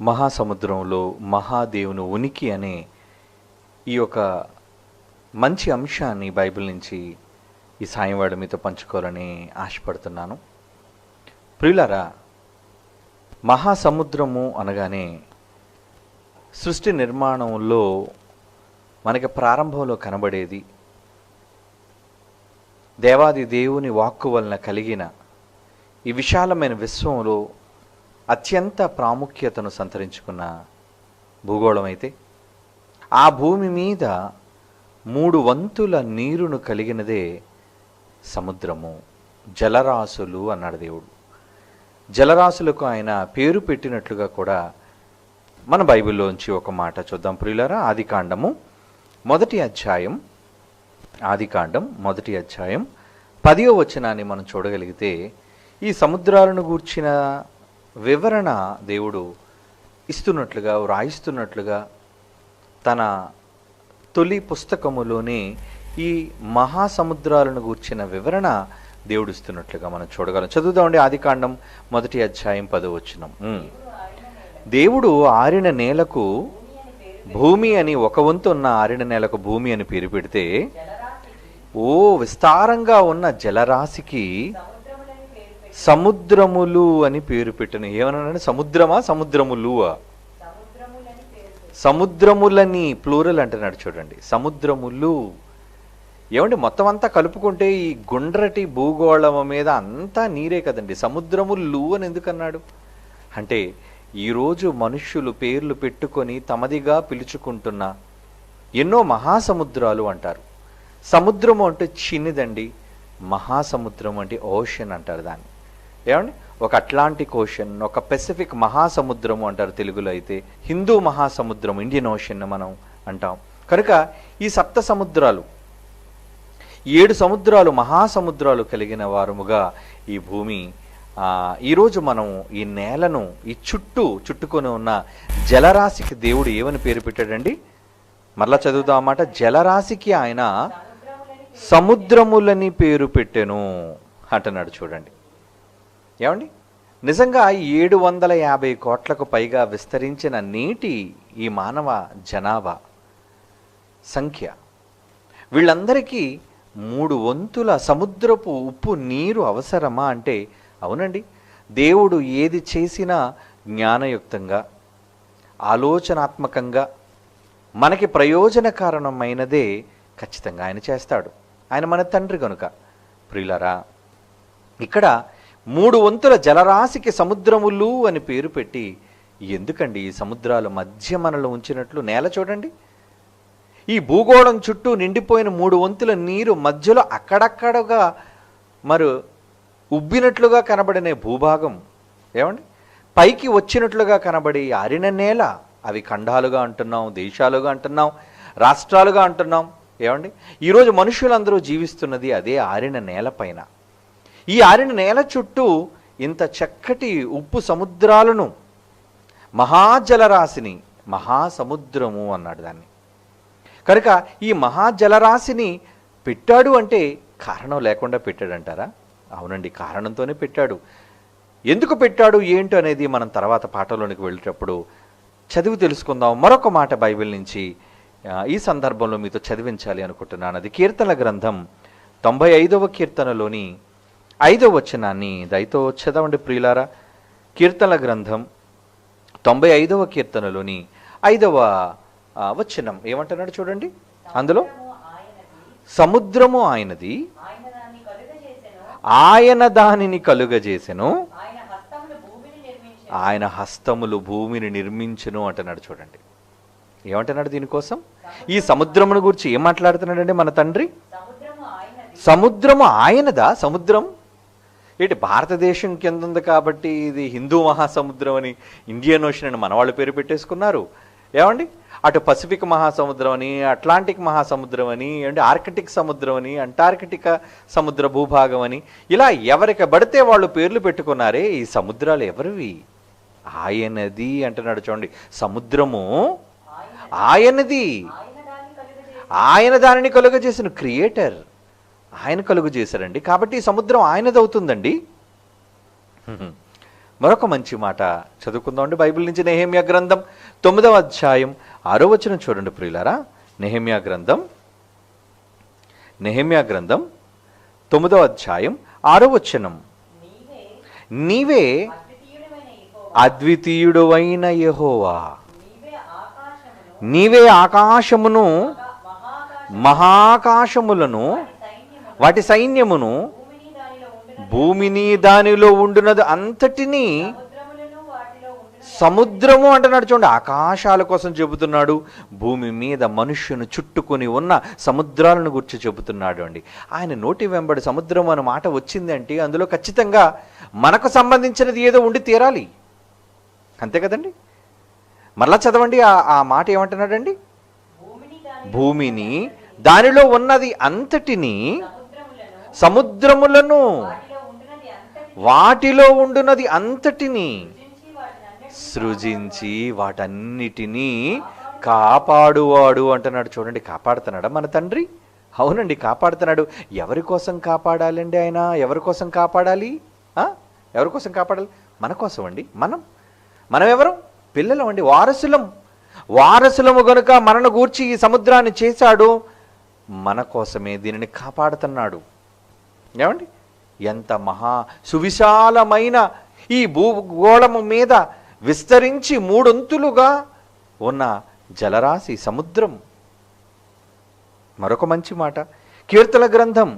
మహాసముద్రంలో మహాదేవుని ఉనికి అనే ఈ యొక్క మంచి అంశాన్ని బైబిల్ నుంచి ఈ సాయంవాడు మీతో పంచుకోవాలని ఆశపడుతున్నాను. ప్రియులారా, మహాసముద్రము అనగానే సృష్టి నిర్మాణంలో మనకి ప్రారంభంలో కనబడేది దేవాది దేవుని వాక్కు వలన కలిగిన ఈ విశాలమైన విశ్వంలో అత్యంత ప్రాముఖ్యతను సంతరించుకున్న భూగోళం అయితే, ఆ భూమి మీద 3 వంతుల నీరును కలిగినదే సముద్రము, జలరాశులు అన్నాడు దేవుడు. జలరాశులకు ఆయన పేరు పెట్టినట్లుగా కూడా మన బైబిల్లోంచి ఒక మాట చూద్దాం ప్రియులారా. ఆదికాండం మొదటి అధ్యాయం 10వ వచనాన్ని మనం చూడగలిగితే, ఈ సముద్రాలను గూర్చిన వివరణ దేవుడు ఇస్తున్నట్లుగా, వ్రాయిస్తున్నట్లుగా తన తొలి పుస్తకములోనే ఈ మహాసముద్రాలను గూర్చిన వివరణ దేవుడు ఇస్తున్నట్లుగా మనం చూడగలం. చదువుదామండి. ఆదికాండం మొదటి అధ్యాయం 10వ వచనం. దేవుడు ఆరిన నేలకు భూమి అని, ఒక వంతు ఉన్న ఆరిన నేలకు భూమి అని పేరు పెడితే, విస్తారంగా ఉన్న జలరాశికి సముద్రములు అని పేరు పెట్టను. ఏమన్నా సముద్రమా, సముద్రములువా? సముద్రములని ప్లూరల్ అంటున్నాడు చూడండి. సముద్రములు ఏమండి, మొత్తం అంతా కలుపుకుంటే ఈ గుండ్రటి భూగోళం మీద అంతా నీరే కదండి. సముద్రములు అని ఎందుకన్నాడు అంటే, ఈరోజు మనుష్యులు పేర్లు పెట్టుకొని తమదిగా పిలుచుకుంటున్న ఎన్నో మహాసముద్రాలు అంటారు. సముద్రము అంటే చిన్నదండి, మహాసముద్రం అంటే ఓషన్ అంటారు దాన్ని. ఏమండి, ఒక అట్లాంటిక్ ఓషన్, ఒక పెసిఫిక్ మహాసముద్రము అంటారు తెలుగులో. అయితే హిందూ మహాసముద్రం, ఇండియన్ ఓషన్ మనం అంటాం. కనుక ఈ 7 సముద్రాలు, 7 సముద్రాలు, మహాసముద్రాలు కలిగిన వారముగా ఈ భూమి, ఈరోజు మనం ఈ నేలను, ఈ చుట్టుకొని ఉన్న జలరాశికి దేవుడు ఏమని పేరు పెట్టాడండి? మరలా చదువుదాం అన్నమాట. జలరాశికి ఆయన సముద్రములని పేరు పెట్టెను అంటున్నాడు చూడండి. ఏమండి, నిజంగా 750 కోట్లకు పైగా విస్తరించిన నేటి ఈ మానవ జనాభా సంఖ్య, వీళ్ళందరికీ 3 వంతుల సముద్రపు ఉప్పు నీరు అవసరమా అంటే, అవునండి. దేవుడు ఏది చేసినా జ్ఞానయుక్తంగా, ఆలోచనాత్మకంగా, మనకి ప్రయోజనకారణమైనదే ఖచ్చితంగా ఆయన చేస్తాడు. ఆయన మన తండ్రి కనుక. ప్రియులారా, ఇక్కడ 3 వంతుల జలరాశికి సముద్రములు అని పేరు పెట్టి, ఎందుకండి ఈ సముద్రాల మధ్య మనలో ఉంచినట్లు? నేల చూడండి, ఈ భూగోళం చుట్టూ నిండిపోయిన 3 వంతుల నీరు మధ్యలో అక్కడక్కడగా మరి ఉబ్బినట్లుగా కనబడిన భూభాగం, ఏమండి, పైకి వచ్చినట్లుగా కనబడి ఆరిన నేల, అవి ఖండాలుగా అంటున్నాం, దేశాలుగా అంటున్నాం, రాష్ట్రాలుగా అంటున్నాం. ఏమండి, ఈరోజు మనుషులందరూ జీవిస్తున్నది అదే ఆరిన నేల పైన. ఈ ఆరిన నేల చుట్టూ ఇంత చక్కటి ఉప్పు సముద్రాలను, మహాజలరాశిని, మహాసముద్రము అన్నాడు దాన్ని. కనుక ఈ మహాజలరాశిని పెట్టాడు అంటే కారణం లేకుండా పెట్టాడంటారా? అవునండి, కారణంతోనే పెట్టాడు. ఎందుకు పెట్టాడు ఏంటో అనేది మనం తర్వాత పాఠంలోనికి వెళ్ళేటప్పుడు చదివి తెలుసుకుందాం. మరొక మాట బైబిల్ నుంచి ఈ సందర్భంలో మీతో చదివించాలి అనుకుంటున్నాను. అది కీర్తనల గ్రంథం 95వ కీర్తనలోని 5వ వచనాన్ని దయతో చదవండి ప్రియులారా. కీర్తనల గ్రంథం 95వ కీర్తనలోని 5వ వచనం ఏమంటున్నాడు చూడండి. అందులో సముద్రము ఆయనది, ఆయన దానిని కలుగజేసెను, ఆయన హస్తములు భూమిని నిర్మించును అంటున్నాడు చూడండి. ఏమంటున్నాడు దీనికోసం? ఈ సముద్రమును గురించి ఏం మాట్లాడుతున్నాడండి మన తండ్రి? సముద్రము ఆయనదా? సముద్రం ఏంటి, భారతదేశం కింద ఉంది కాబట్టి ఇది హిందూ మహాసముద్రం అని, ఇండియన్ ఓషన్ అని మనవాళ్ళు పేరు పెట్టేసుకున్నారు. ఏమండి, అటు పసిఫిక్ మహాసముద్రం అని, అట్లాంటిక్ మహాసముద్రం అని, అంటే ఆర్కిటిక్ సముద్రం అని, అంటార్కిటికా సముద్ర భూభాగం అని, ఇలా ఎవరికి పడితే వాళ్ళు పేర్లు పెట్టుకున్నారే. ఈ సముద్రాలు ఎవరివి? ఆయనది అంటున్నాడు చూడండి. సముద్రము ఆయనది, ఆయన దానిని కలుగజేసిన క్రియేటర్, ఆయన కలుగు చేశారండి. కాబట్టి ఈ సముద్రం ఆయనది అవుతుందండి. మరొక మంచి మాట చదువుకుందామండి బైబిల్ నుంచి. నెహెమ్యా గ్రంథం 9వ అధ్యాయం 6వ వచనం చూడండి ప్రియులారా. నెహెమ్యా గ్రంథం 9వ అధ్యాయం 6వ వచనం. నీవే అద్వితీయుడవైన యెహోవా, నీవే ఆకాశమును మహాకాశములను వాటి సైన్యమును భూమిని దానిలో ఉండునది అంతటినీ, సముద్రము అంటున్నాడు చూడండి, ఆకాశాల కోసం చెబుతున్నాడు. భూమి మీద మనుష్యును చుట్టుకొని ఉన్న సముద్రాలను గురించి చెబుతున్నాడు అండి. ఆయన నోటి వెంబడి సముద్రం అనే మాట వచ్చిందంటే అందులో ఖచ్చితంగా మనకు సంబంధించినది ఏదో ఉండి తీరాలి, అంతే కదండి. మరలా చదవండి ఆ మాట ఏమంటున్నాడండి. భూమిని దానిలో ఉన్నది అంతటిని, సముద్రములను వాటిలో ఉండునది అంతటిని సృజించి వాటన్నిటినీ కాపాడువాడు అంటున్నాడు చూడండి. కాపాడుతున్నాడా మన తండ్రి? అవునండి, కాపాడుతున్నాడు. ఎవరి కోసం కాపాడాలండి ఆయన? ఎవరి కోసం కాపాడాలి? ఎవరి కోసం కాపాడాలి? మన కోసం అండి. మనం ఎవరు? పిల్లలం అండి, వారసులము గనుక మనను గూర్చి ఈ సముద్రాన్ని చేశాడు. మన కోసమే దీనిని కాపాడుతున్నాడు. ఏమండి, ఎంత మహా సువిశాలమైన ఈ భూగోళము మీద విస్తరించి 3 వంతులుగా ఉన్న జలరాశి సముద్రం. మరొక మంచి మాట కీర్తన గ్రంథం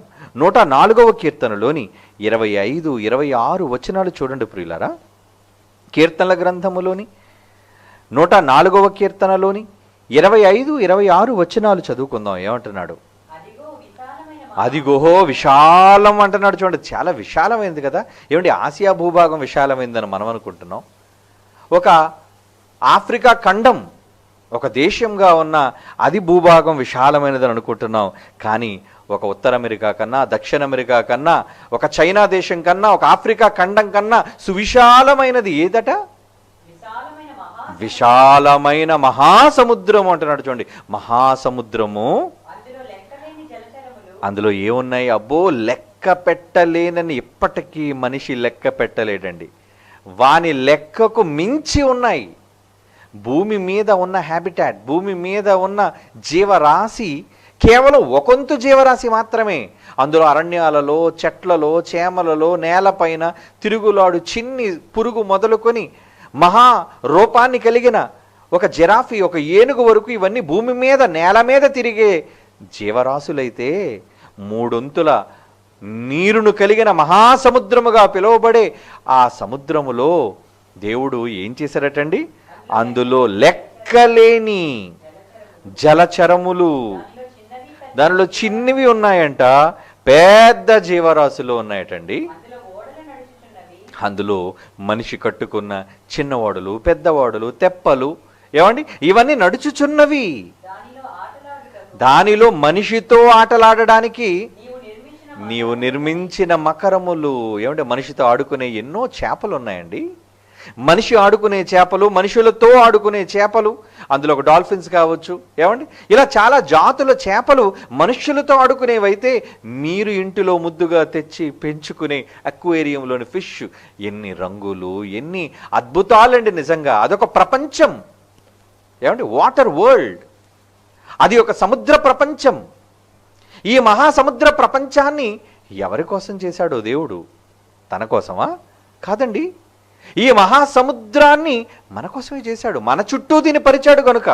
104వ కీర్తనలోని 25, 26 వచనాలు చూడండి ప్రియులారా. కీర్తనల గ్రంథములోని 104వ కీర్తనలోని 25, 26 వచనాలు చదువుకుందాం. ఏమంటున్నాడు? అదిగోహో విశాలం అంటున్నాడు చూడండి. చాలా విశాలమైంది కదా. ఏమండి, ఆసియా భూభాగం విశాలమైందని మనం అనుకుంటున్నాం. ఒక ఆఫ్రికా ఖండం ఒక దేశంగా ఉన్న అది భూభాగం విశాలమైనదని అనుకుంటున్నాం. కానీ ఒక ఉత్తర అమెరికా కన్నా, దక్షిణ అమెరికా కన్నా, ఒక చైనా దేశం కన్నా, ఒక ఆఫ్రికా ఖండం కన్నా సువిశాలమైనది ఏదట? విశాలమైన మహాసముద్రం అంటున్నాడు చూడండి. మహాసముద్రము, అందులో ఏమున్నాయి? అబ్బో, లెక్క పెట్టలేనని ఇప్పటికీ మనిషి లెక్క పెట్టలేడండి. వాని లెక్కకు మించి ఉన్నాయి. భూమి మీద ఉన్న హ్యాబిటాట్, భూమి మీద ఉన్న జీవరాశి కేవలం ఒకంతు జీవరాశి మాత్రమే. అందులో అరణ్యాలలో, చెట్లలో, చేమలలో, నేలపైన తిరుగులాడు చిన్ని పురుగు మొదలుకొని మహా రూపాన్ని కలిగిన ఒక జిరాఫీ, ఒక ఏనుగు వరకు ఇవన్నీ భూమి మీద, నేల మీద తిరిగే జీవరాశులైతే 3 వంతుల నీరును కలిగిన మహాసముద్రముగా పిలువబడే ఆ సముద్రములో దేవుడు ఏం చేశారటండి? అందులో లెక్కలేని జలచరములు, దానిలో చిన్నవి ఉన్నాయంట, పెద్ద జీవరాశులు ఉన్నాయటండి. అందులో మనిషి కట్టుకున్న చిన్న ఓడలు, పెద్ద ఓడలు, తెప్పలు, ఏమండి, ఇవన్నీ నడుచుచున్నవి. దానిలో మనిషితో ఆటలాడడానికి నీవు నిర్మించిన మకరములు. ఏమంటే, మనిషితో ఆడుకునే ఎన్నో చేపలు ఉన్నాయండి. మనిషి ఆడుకునే చేపలు, మనుషులతో ఆడుకునే చేపలు, అందులో ఒక డాల్ఫిన్స్ కావచ్చు. ఏమండి, ఇలా చాలా జాతుల చేపలు మనుష్యులతో ఆడుకునేవైతే మీరు ఇంటిలో ముద్దుగా తెచ్చి పెంచుకునే అక్వేరియంలోని ఫిష్ ఎన్ని రంగులు, ఎన్ని అద్భుతాలండి. నిజంగా అదొక ప్రపంచం. ఏమండి, వాటర్ వరల్డ్, అది ఒక సముద్ర ప్రపంచం. ఈ మహాసముద్ర ప్రపంచాన్ని ఎవరి కోసం చేశాడో దేవుడు? తన కోసమా? కాదండి. ఈ మహాసముద్రాన్ని మన కోసమే చేశాడు. మన చుట్టూ దీన్ని పరిచాడు కనుక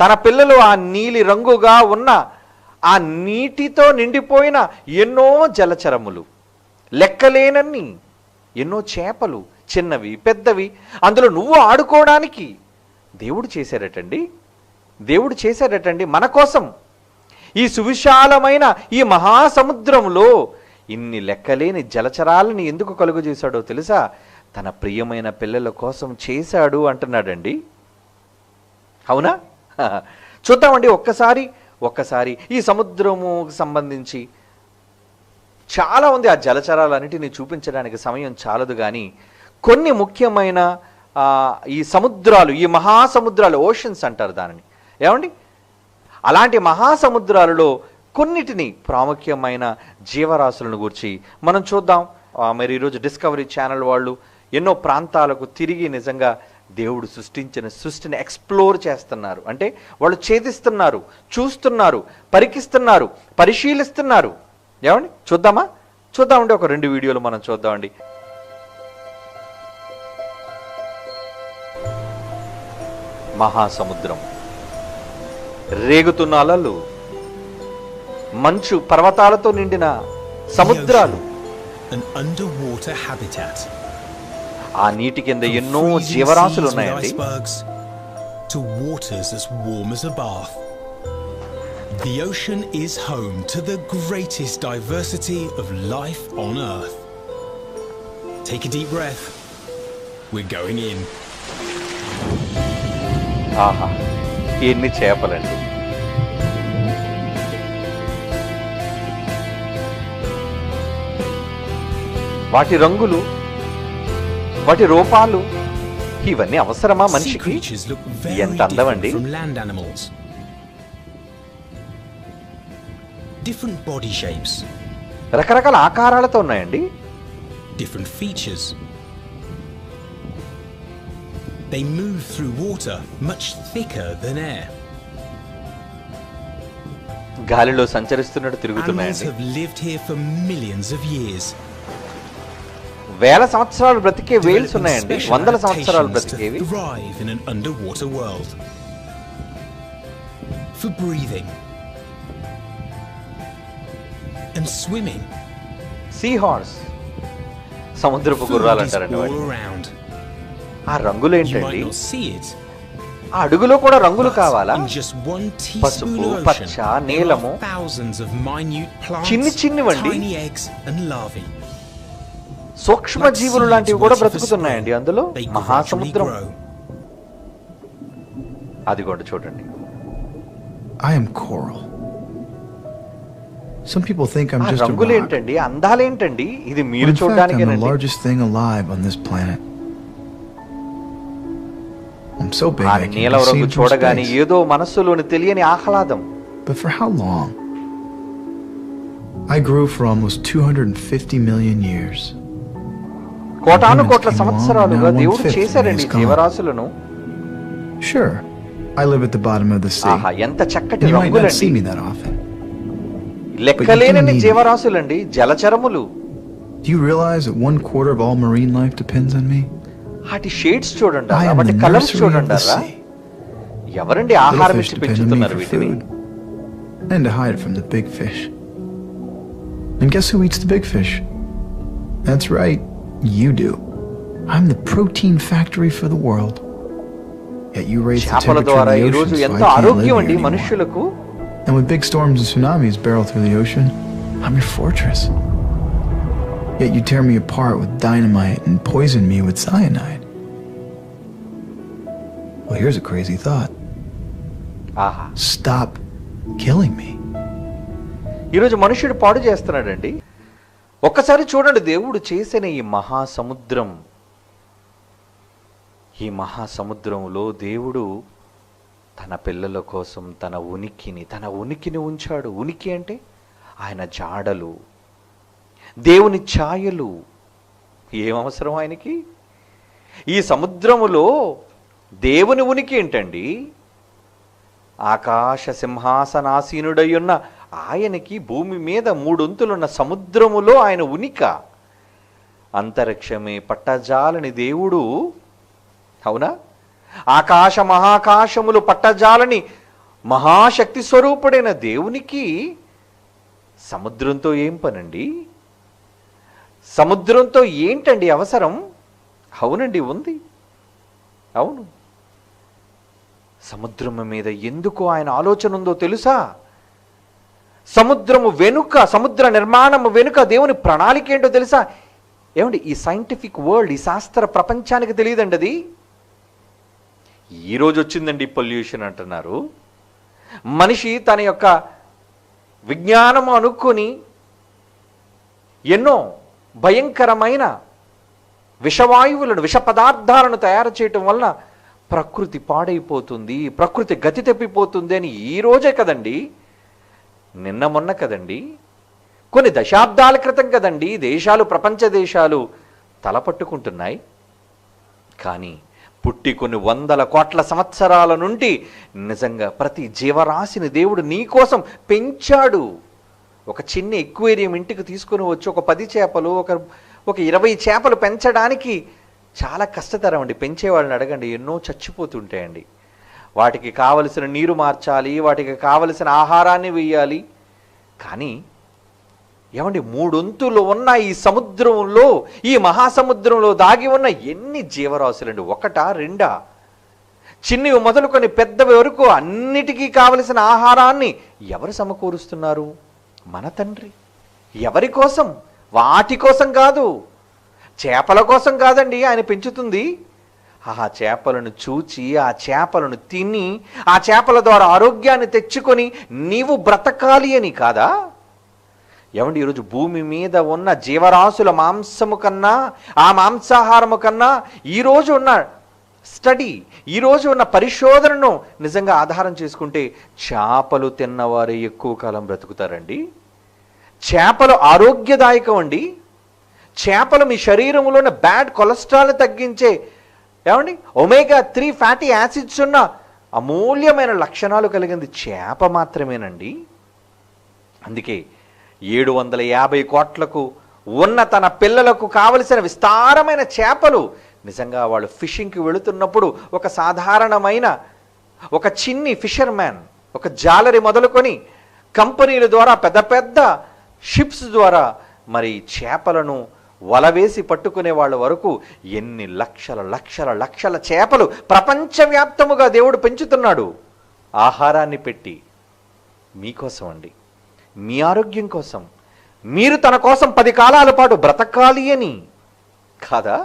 తన పిల్లలు ఆ నీలి రంగుగా ఉన్న ఆ నీటితో నిండిపోయిన ఎన్నో జలచరములు, లెక్కలేనన్ని ఎన్నో చేపలు, చిన్నవి పెద్దవి, అందులో నువ్వు ఆడుకోవడానికి దేవుడు చేశాడటండి. దేవుడు చేశాడటండి మన కోసం. ఈ సువిశాలమైన ఈ మహాసముద్రంలో ఇన్ని లెక్కలేని జలచరాలని ఎందుకు కలుగు చేశాడో తెలుసా? తన ప్రియమైన పిల్లల కోసం చేశాడు అంటున్నాడండి. అవునా? చూద్దామండి ఒక్కసారి ఈ సముద్రముకు సంబంధించి చాలా ఉంది. ఆ జలచరాలన్నిటిని చూపించడానికి సమయం చాలదు. కానీ కొన్ని ముఖ్యమైన ఈ సముద్రాలు, ఈ మహాసముద్రాలు, ఓషన్స్ అంటారు దానిని. ఏమండి, అలాంటి మహాసముద్రాలలో కొన్నిటిని ప్రాముఖ్యమైన జీవరాశులను గురించి మనం చూద్దాం. మరి ఈరోజు డిస్కవరీ ఛానల్ వాళ్ళు ఎన్నో ప్రాంతాలకు తిరిగి నిజంగా దేవుడు సృష్టించిన సృష్టిని ఎక్స్ప్లోర్ చేస్తున్నారు. అంటే వాళ్ళు ఛేదిస్తున్నారు, చూస్తున్నారు, పరికిస్తున్నారు, పరిశీలిస్తున్నారు. ఏమండి చూద్దామండి ఒక 2 వీడియోలు మనం చూద్దామండి. మహాసముద్రం, రేగుతున్న అలలు, మంచు పర్వతాలతో నిండిన సముద్రాలు, ఆ నీటి కింద ఎన్నో జీవరాశులు ఉన్నాయండి. The ocean is home to the greatest diversity of life on Earth. Take a deep breath. We're going in. ఆహా, ఎన్ని చేపలండి! వాటి రంగులు, వాటి రూపాలు, ఇవన్నీ అవసరమా మనిషికి? ఎంత అందమండి! Different body shapes, రకరకాల ఆకారాలతో ఉన్నాయండి. different features. They move through water much thicker than air. గాలిలో సంచరిస్తున్నట్టు తిరుగుతున్నాయండి. Animals have lived here for millions of years. వేల సంవత్సరాలు బ్రతికే వేల్స్ ఉన్నాయండి, వందల సంవత్సరాలు బ్రతికేవి. Thrive in an underwater world. For breathing and swimming. See horse, సముద్రపు గుర్రాలు అంటారండి వాటిని. ఆ రంగులు ఏంటండి? ఆ అడుగులో కూడా రంగులు కావాలా? పసుపు, పచ్చ, నీలము, చిన్నివండి సూక్ష్మ జీవులు లాంటివి కూడా బ్రతుకుతున్నాయండి అందులో. మహాసముద్రం అదిగోండి చూడండి. I am coral. Some people think I'm just a rock. రంగులేంటండి, అందాలేంటండి, ఇది మీరు చూడడానికి I'm the largest thing alive on this planet. I'm so big I can be seen from space. ఏదో మనస్సులోని తెలియని ఆహ్లాదం. But for how long? I grew for almost 250 million years. కోటాను కోట్ల సంవత్సరాలుగా దేవుడు చేశారండి జీవరాశులను. Sure, I live at the bottom of the sea. ఆహా, ఎంత చక్కటి You might not see me రంగులండి. that often. లెక్కలేనన్ని జీవరాశులండి, జలచరములు. Do you realize that 1/4 of all marine life depends on me? వాటి షేడ్స్ చూడండి, I am వాటి the colours nursery of the చూడండి. sea. ఎవరండి Little ఆహారం fish ఇచ్చి depend on me పెంచుతున్నారు for వీటిని? food and to hide from the big fish. And guess who eats the big fish? That's right, you do. I'm the protein factory for the world. Yet you raise the చేపల temperature of ద్వారా the ఈ ocean రోజు so I ఎంతో can't live ఆరోగ్యం here అండి anymore. మనుషులకు. And when big storms and tsunamis barrel through the ocean, I'm your fortress. Yet you tear me apart with dynamite and poison me with cyanide. Well, here's a crazy thought. ఆహా, Stop killing me. ఈరోజు మనుషుడు పాడు చేస్తున్నాడండి. ఒక్కసారి చూడండి దేవుడు చేసిన ఈ మహాసముద్రం. ఈ మహాసముద్రంలో దేవుడు తన పిల్లల కోసం తన ఉనికిని ఉంచాడు. ఉనికి అంటే ఆయన జాడలు, దేవుని ఛాయలు. ఏం అవసరం ఆయనకి? ఈ సముద్రములో దేవుని ఉనికి ఏంటండి? ఆకాశ సింహాసనాసీనుడయ్యున్న ఆయనకి భూమి మీద 3 అంతులున్న సముద్రములో ఆయన ఉనిక. అంతరిక్షమే పట్టజాలని దేవుడు, అవునా? ఆకాశ మహాకాశములు పట్టజాలని మహాశక్తి స్వరూపుడైన దేవునికి సముద్రంతో ఏం పనండి? సముద్రంతో ఏంటండి అవసరం? అవునండి, ఉంది. అవును, సముద్రం మీద ఎందుకు ఆయన ఆలోచన ఉందో తెలుసా? సముద్రము వెనుక, సముద్ర నిర్మాణము వెనుక దేవుని ప్రణాళిక ఏంటో తెలుసా? ఏమండి, ఈ సైంటిఫిక్ వరల్డ్, ఈ శాస్త్ర ప్రపంచానికి తెలియదండి అది. ఈరోజు వచ్చిందండి పొల్యూషన్ అంటున్నారు. మనిషి తన యొక్క విజ్ఞానము అనుకొని ఎన్నో భయంకరమైన విషవాయువులను, విష పదార్థాలను తయారు చేయటం వలన ప్రకృతి పాడైపోతుంది, ప్రకృతి గతి తప్పిపోతుంది అని ఈ రోజే కదండి, నిన్న మొన్న కదండి, కొన్ని దశాబ్దాల క్రితం కదండి దేశాలు, ప్రపంచ దేశాలు తలపట్టుకుంటున్నాయి. కానీ పుట్టి కొన్ని వందల కోట్ల సంవత్సరాల నుండి నిజంగా ప్రతి జీవరాశిని దేవుడు నీ కోసం పెంచాడు. ఒక చిన్న ఎక్వేరియం ఇంటికి తీసుకుని వచ్చి ఒక 10 చేపలు ఒక 20 చేపలు పెంచడానికి చాలా కష్టతరం అండి. పెంచేవాళ్ళని అడగండి, ఎన్నో చచ్చిపోతుంటాయండి. వాటికి కావలసిన నీరు మార్చాలి, వాటికి కావలసిన ఆహారాన్ని వేయాలి. కానీ ఏమండి, 3 వంతులు ఉన్న ఈ సముద్రంలో, ఈ మహాసముద్రంలో దాగి ఉన్న ఎన్ని జీవరాశులండి? 1, 2? చిన్నవి మొదలుకొని పెద్దవి వరకు అన్నిటికీ కావలసిన ఆహారాన్ని ఎవరు సమకూరుస్తున్నారు? మన తండ్రి. ఎవరి కోసం? వాటి కోసం కాదు, చేపల కోసం కాదండి ఆయన పెంచుతుంది. ఆ చేపలను చూచి, ఆ చేపలను తిని, ఆ చేపల ద్వారా ఆరోగ్యాన్ని తెచ్చుకొని నీవు బ్రతకాలి అని కాదా? ఏమండి, ఈరోజు భూమి మీద ఉన్న జీవరాశుల మాంసము కన్నా, ఆ మాంసాహారము కన్నా ఈరోజు ఉన్న స్టడీ, ఈరోజు ఉన్న పరిశోధనను నిజంగా ఆధారం చేసుకుంటే చేపలు తిన్నవారే ఎక్కువ కాలం బ్రతుకుతారండి. చేపలు ఆరోగ్యదాయకం అండి. చేపలు మీ శరీరంలో ఉన్న బ్యాడ్ కొలెస్ట్రాల్ని తగ్గించే, ఏమండి, ఒమేగా 3 ఫ్యాటీ యాసిడ్స్ ఉన్న అమూల్యమైన లక్షణాలు కలిగింది చేప మాత్రమేనండి. అందుకే 750 కోట్లకు ఉన్న తన పిల్లలకు కావలసిన విస్తారమైన చేపలు, నిజంగా వాళ్ళు ఫిషింగ్కి వెళుతున్నప్పుడు ఒక సాధారణమైన ఒక చిన్ని ఫిషర్మ్యాన్, ఒక జాలరి మొదలుకొని కంపెనీల ద్వారా, పెద్ద పెద్ద షిప్స్ ద్వారా మరి చేపలను వలవేసి పట్టుకునే వాళ్ళ వరకు ఎన్ని లక్షల లక్షల లక్షల చేపలు ప్రపంచవ్యాప్తముగా దేవుడు పెంచుతున్నాడు. ఆహారాన్ని పెట్టి మీకోసం అండి, మీ ఆరోగ్యం కోసం, మీరు తన కోసం 10 కాలాల పాటు బ్రతకాలి అని కాదా?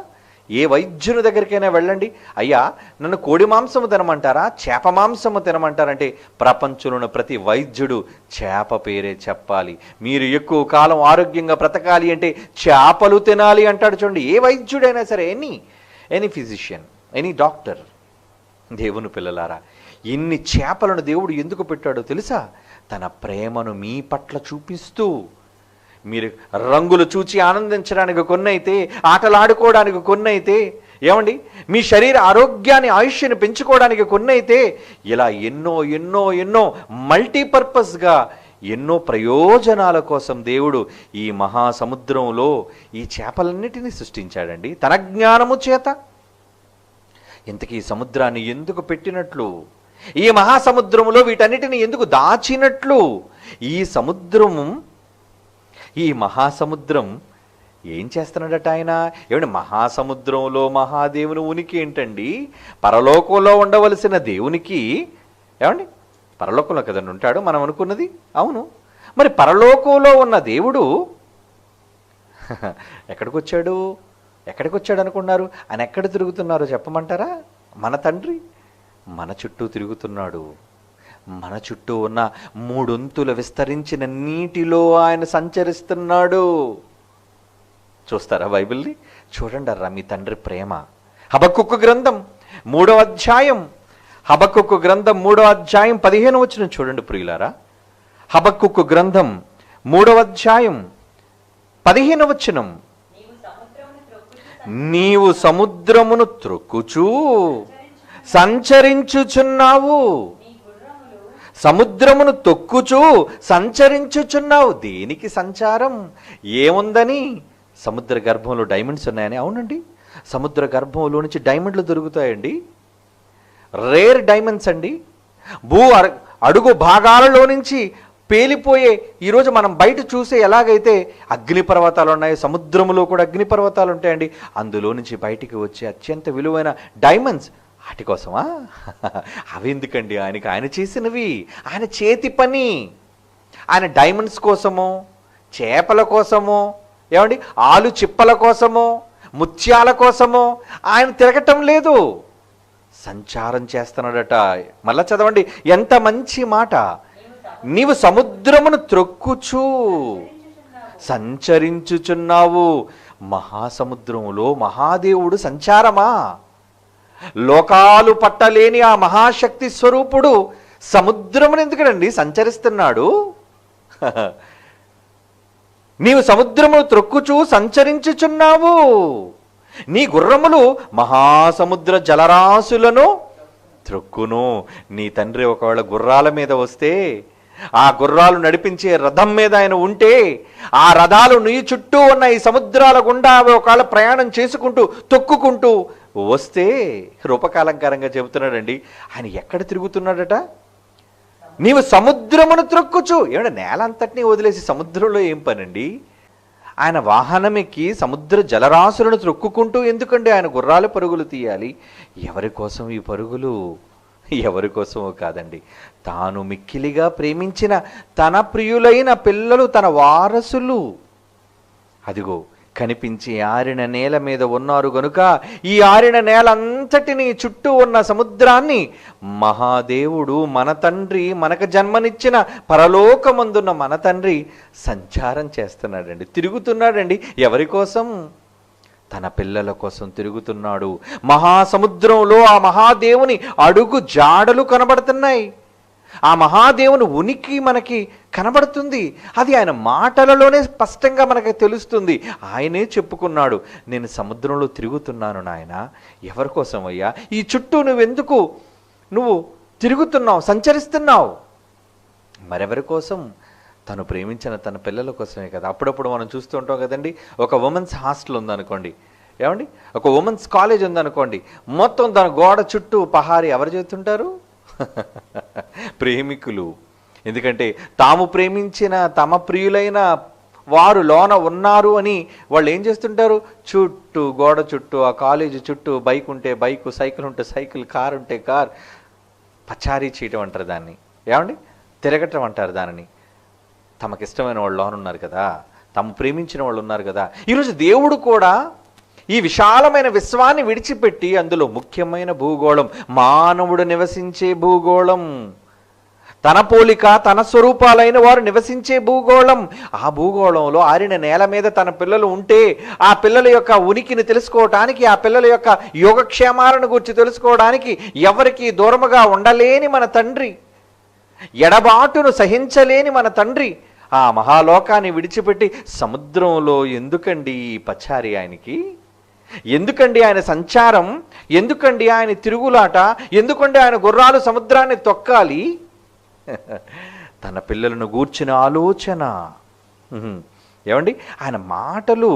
ఏ వైద్యుని దగ్గరికైనా వెళ్ళండి, అయ్యా నన్ను కోడి మాంసము తినమంటారా, చేప మాంసము తినమంటారంటే ప్రపంచంలో ప్రతి వైద్యుడు చేప పేరే చెప్పాలి. మీరు ఎక్కువ కాలం ఆరోగ్యంగా బ్రతకాలి అంటే చేపలు తినాలి అంటాడు. చూడండి, ఏ వైద్యుడైనా సరే, ఎనీ ఫిజిషియన్, ఎనీ డాక్టర్. దేవుని పిల్లలారా, ఇన్ని చేపలను దేవుడు ఎందుకు పెట్టాడో తెలుసా? తన ప్రేమను మీ పట్ల చూపిస్తూ, మీరు రంగులు చూచి ఆనందించడానికి కొన్నైతే, ఆటలాడుకోవడానికి కొన్నైతే, ఏమండి, మీ శరీర ఆరోగ్యాన్ని, ఆయుష్ని పెంచుకోవడానికి కొన్నైతే, ఇలా ఎన్నో ఎన్నో ఎన్నో మల్టీపర్పస్గా ఎన్నో ప్రయోజనాల కోసం దేవుడు ఈ మహాసముద్రంలో ఈ చేపలన్నిటినీ సృష్టించాడండి తన జ్ఞానము చేత. ఇంతకీ ఈ సముద్రాన్ని ఎందుకు పెట్టినట్లు? ఈ మహాసముద్రములో వీటన్నిటిని ఎందుకు దాచినట్లు? ఈ మహాసముద్రం ఏం చేస్తున్నాడట ఆయన? ఏమండి, మహాసముద్రంలో మహాదేవుని ఉనికి ఏంటండి? పరలోకంలో ఉండవలసిన దేవునికి, ఏమండి, పరలోకంలో కదండి ఉంటాడు మనం అనుకున్నది. అవును, మరి పరలోకంలో ఉన్న దేవుడు ఎక్కడికి వచ్చాడు అనుకున్నారు? ఆయన ఎక్కడ తిరుగుతున్నారో చెప్పమంటారా? మన తండ్రి మన చుట్టూ తిరుగుతున్నాడు. మన చుట్టూ ఉన్న 3 వంతుల విస్తరించిన నీటిలో ఆయన సంచరిస్తున్నాడు. చూస్తారా బైబిల్ని? చూడండి అర్రా మీ తండ్రి ప్రేమ. హబక్కుకు గ్రంథం 3వ అధ్యాయం, హబక్కుకు గ్రంథం 3వ అధ్యాయం 15వ వచనం చూడండి ప్రియులారా. హబక్కుకు గ్రంథం 3వ అధ్యాయం 15వ వచనం. నీవు సముద్రమును త్రొక్కుచూ సంచరించుచున్నావు, సముద్రమును తొక్కుచూ సంచరించుచున్నావు. దేనికి సంచారం? ఏముందని? సముద్ర గర్భంలో డైమండ్స్ ఉన్నాయని. అవునండి, సముద్ర గర్భంలో నుంచి డైమండ్లు దొరుకుతాయండి. రేర్ డైమండ్స్ అండి. అడుగు భాగాలలో నుంచి పేలిపోయే, ఈరోజు మనం బయట చూసే ఎలాగైతే అగ్నిపర్వతాలు ఉన్నాయో, సముద్రంలో కూడా అగ్నిపర్వతాలు ఉంటాయండి. అందులో నుంచి బయటికి వచ్చే అత్యంత విలువైన డైమండ్స్ వాటి కోసమా? అవి ఎందుకండి? ఆయన చేసినవి, ఆయన చేతి పని. ఆయన డైమండ్స్ కోసమో, చేపల కోసమో, ఏమండి, ఆలు చిప్పల కోసమో, ముత్యాల కోసమో ఆయన తిరగటం లేదు, సంచారం చేస్తున్నాడట. మళ్ళా చదవండి, ఎంత మంచి మాట. నీవు సముద్రమును త్రొక్కుచూ సంచరించుచున్నావు. మహాసముద్రములో మహాదేవుడు సంచారమా? లోకాలు పట్టలేని ఆ మహాశక్తి స్వరూపుడు సముద్రమును ఎందుకండి సంచరిస్తున్నాడు? నీవు సముద్రమును త్రొక్కుచూ సంచరించుచున్నావు. నీ గుర్రములు మహాసముద్ర జలరాశులను త్రొక్కును. నీ తండ్రి ఒకవేళ గుర్రాల మీద వస్తే, ఆ గుర్రాలు నడిపించే రథం మీద ఆయన ఉంటే, ఆ రథాలు నీ చుట్టూ ఉన్న ఈ సముద్రాల గుండా ఒకవేళ ప్రయాణం చేసుకుంటూ తొక్కుకుంటూ వస్తే, రూపకాలంకారంగా చెబుతున్నాడండి, ఆయన ఎక్కడ తిరుగుతున్నాడట? నీవు సముద్రమును త్రొక్కుచు. ఏమంటే నేల అంతటినీ వదిలేసి సముద్రంలో ఏం పనండి? ఆయన వాహనం ఎక్కి సముద్ర జలరాశులను త్రొక్కుకుంటూ ఎందుకండి ఆయన గుర్రాల పరుగులు తీయాలి? ఎవరి కోసం ఈ పరుగులు? ఎవరి కోసమో కాదండి, తాను మిక్కిలిగా ప్రేమించిన తన ప్రియులైన పిల్లలు, తన వారసులు అదిగో కనిపించి ఆరిన నేల మీద ఉన్నారు గనుక, ఈ ఆరిన నేల అంతటిని చుట్టూ ఉన్న సముద్రాన్ని మహాదేవుడు మన తండ్రి, మనకు జన్మనిచ్చిన పరలోకమందున్న మన తండ్రి సంచారం చేస్తున్నాడండి, తిరుగుతున్నాడండి. ఎవరి కోసం? తన పిల్లల కోసం తిరుగుతున్నాడు. మహాసముద్రంలో ఆ మహాదేవుని అడుగు జాడలు కనబడుతున్నాయి. ఆ మహాదేవుని ఉనికి మనకి కనబడుతుంది. అది ఆయన మాటలలోనే స్పష్టంగా మనకి తెలుస్తుంది. ఆయనే చెప్పుకున్నాడు, నేను సముద్రంలో తిరుగుతున్నాను నాయన. ఎవరి కోసం అయ్యా? ఈ చుట్టూ నువ్వు తిరుగుతున్నావు, సంచరిస్తున్నావు. మరెవరి కోసం? తను ప్రేమించిన తన పిల్లల కోసమే కదా. అప్పుడప్పుడు మనం చూస్తూ ఉంటాం కదండి, ఒక ఉమెన్స్ హాస్టల్ ఉందనుకోండి, ఏమండి, ఒక ఉమెన్స్ కాలేజ్ ఉందనుకోండి, మొత్తం దాని గోడ చుట్టూ పహారీ ఎవరు చేస్తుంటారు? ప్రేమికులు. ఎందుకంటే తాము ప్రేమించిన తమ ప్రియులైన వారు లోన ఉన్నారు అని వాళ్ళు ఏం చేస్తుంటారు? చుట్టూ గోడ చుట్టూ, ఆ కాలేజీ చుట్టూ బైక్ ఉంటే బైక్, సైకిల్ ఉంటే సైకిల్, కార్ ఉంటే కార్, పచారీ చేయటం అంటారు దాన్ని, ఏమండి, తిరగటం అంటారు దానిని. తమకిష్టమైన వాళ్ళు లోన ఉన్నారు కదా, తాము ప్రేమించిన వాళ్ళు ఉన్నారు కదా. ఈరోజు దేవుడు కూడా ఈ విశాలమైన విశ్వాన్ని విడిచిపెట్టి, అందులో ముఖ్యమైన భూగోళం, మానవుడు నివసించే భూగోళం, తన పోలిక తన స్వరూపాలైన వారు నివసించే భూగోళం, ఆ భూగోళంలో ఆరిన నేల మీద తన పిల్లలు ఉంటే, ఆ పిల్లల యొక్క ఉనికిని తెలుసుకోవటానికి, ఆ పిల్లల యొక్క యోగక్షేమాలను గురించి తెలుసుకోవడానికి ఎవరికి దూరముగా ఉండలేని మన తండ్రి, ఎడబాటును సహించలేని మన తండ్రి ఆ మహాలోకాన్ని విడిచిపెట్టి సముద్రంలో ఎందుకండి ఈ పచారి ఆయనకి? ఎందుకండి ఆయన సంచారం? ఎందుకండి ఆయన తిరుగులాట? ఎందుకండి ఆయన గుర్రాలు సముద్రాన్ని తొక్కాలి? తన పిల్లలను గూర్చిన ఆలోచన. ఏమండి, ఆయన మాటలు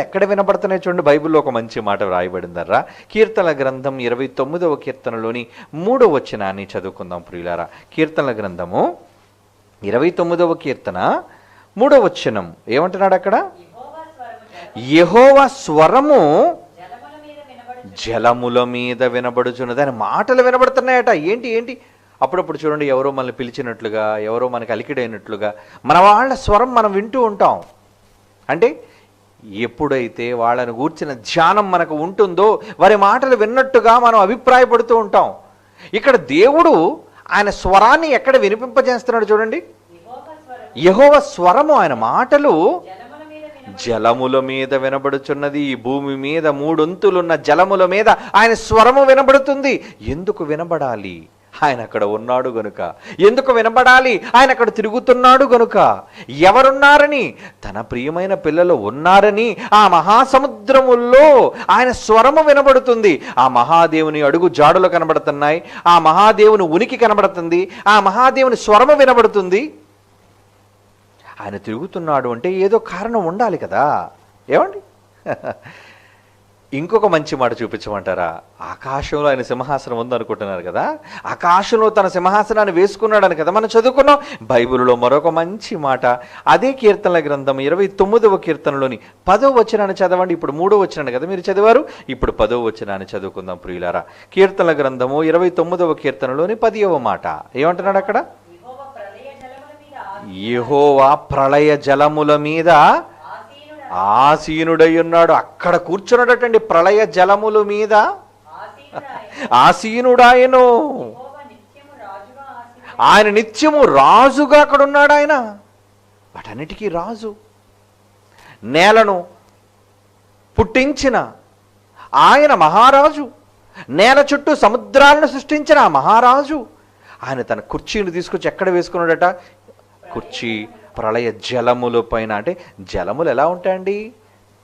ఎక్కడ వినబడుతున్నాయి చూడండి. బైబిల్లో ఒక మంచి మాట రాయబడిందర్రా. కీర్తనల గ్రంథం 29వ కీర్తనలోని 3వ వచనాన్ని చదువుకుందాం ప్రియులారా. కీర్తనల గ్రంథము 29వ కీర్తన 3వ వచనం ఏమంటున్నాడు అక్కడ? యెహోవా స్వరము జలముల మీద వినబడుచున్నది. ఆయన మాటలు వినబడుతున్నాయట. ఏంటి అప్పుడప్పుడు చూడండి, ఎవరో మనల్ని పిలిచినట్లుగా, ఎవరో మనకి అలికిడైనట్లుగా మన వాళ్ళ స్వరం మనం వింటూ ఉంటాం. అంటే ఎప్పుడైతే వాళ్ళని గూర్చిన ధ్యానం మనకు ఉంటుందో, వారి మాటలు విన్నట్టుగా మనం అభిప్రాయపడుతూ ఉంటాం. ఇక్కడ దేవుడు ఆయన స్వరాన్ని ఎక్కడ వినిపింపజేస్తున్నాడు చూడండి. యెహోవా స్వరము, ఆయన మాటలు జలముల మీద వినబడుచున్నది. ఈ భూమి మీద 3 అంతులున్న జలముల మీద ఆయన స్వరము వినబడుతుంది. ఎందుకు వినబడాలి? ఆయన అక్కడ ఉన్నాడు గనుక. ఎందుకు వినబడాలి? ఆయన అక్కడ తిరుగుతున్నాడు గనుక. ఎవరున్నారని? తన ప్రియమైన పిల్లలు ఉన్నారని ఆ మహాసముద్రముల్లో ఆయన స్వరము వినబడుతుంది. ఆ మహాదేవుని అడుగు జాడులు కనబడుతున్నాయి, ఆ మహాదేవుని ఉనికి కనబడుతుంది, ఆ మహాదేవుని స్వరము వినబడుతుంది. ఆయన తిరుగుతున్నాడు అంటే ఏదో కారణం ఉండాలి కదా, ఏమండి? ఇంకొక మంచి మాట చూపించమంటారా? ఆకాశంలో ఆయన సింహాసనం ఉందనుకుంటున్నారు కదా, ఆకాశంలో తన సింహాసనాన్ని వేసుకున్నాడని కదా మనం చదువుకున్నాం. బైబిల్లో మరొక మంచి మాట, అదే కీర్తనల గ్రంథం 29వ కీర్తనలోని 10వ వచనాన్ని చదవండి. ఇప్పుడు 3వ వచనాన్ని కదా మీరు చదివారు, ఇప్పుడు 10వ వచనాన్ని చదువుకుందాం ప్రియులారా. కీర్తనల గ్రంథము 29వ కీర్తనలోని 10వ మాట ఏమంటున్నాడు అక్కడ? యెహోవా ప్రళయ జలముల మీద ఆసీనుడై ఉన్నాడు. అక్కడ కూర్చున్నాడటండి, ప్రళయ జలముల మీద ఆసీనుడాయను. ఆయన నిత్యము రాజుగా అక్కడ ఉన్నాడు. ఆయన వాటన్నిటికీ రాజు. నేలను పుట్టించిన ఆయన మహారాజు, నేల చుట్టూ సముద్రాలను సృష్టించిన ఆ మహారాజు. ఆయన తన కుర్చీని తీసుకొచ్చి ఎక్కడ వేసుకున్నాడట? కుర్చీ ప్రళయ జలముల పైన. అంటే జలములు ఎలా ఉంటాయండి?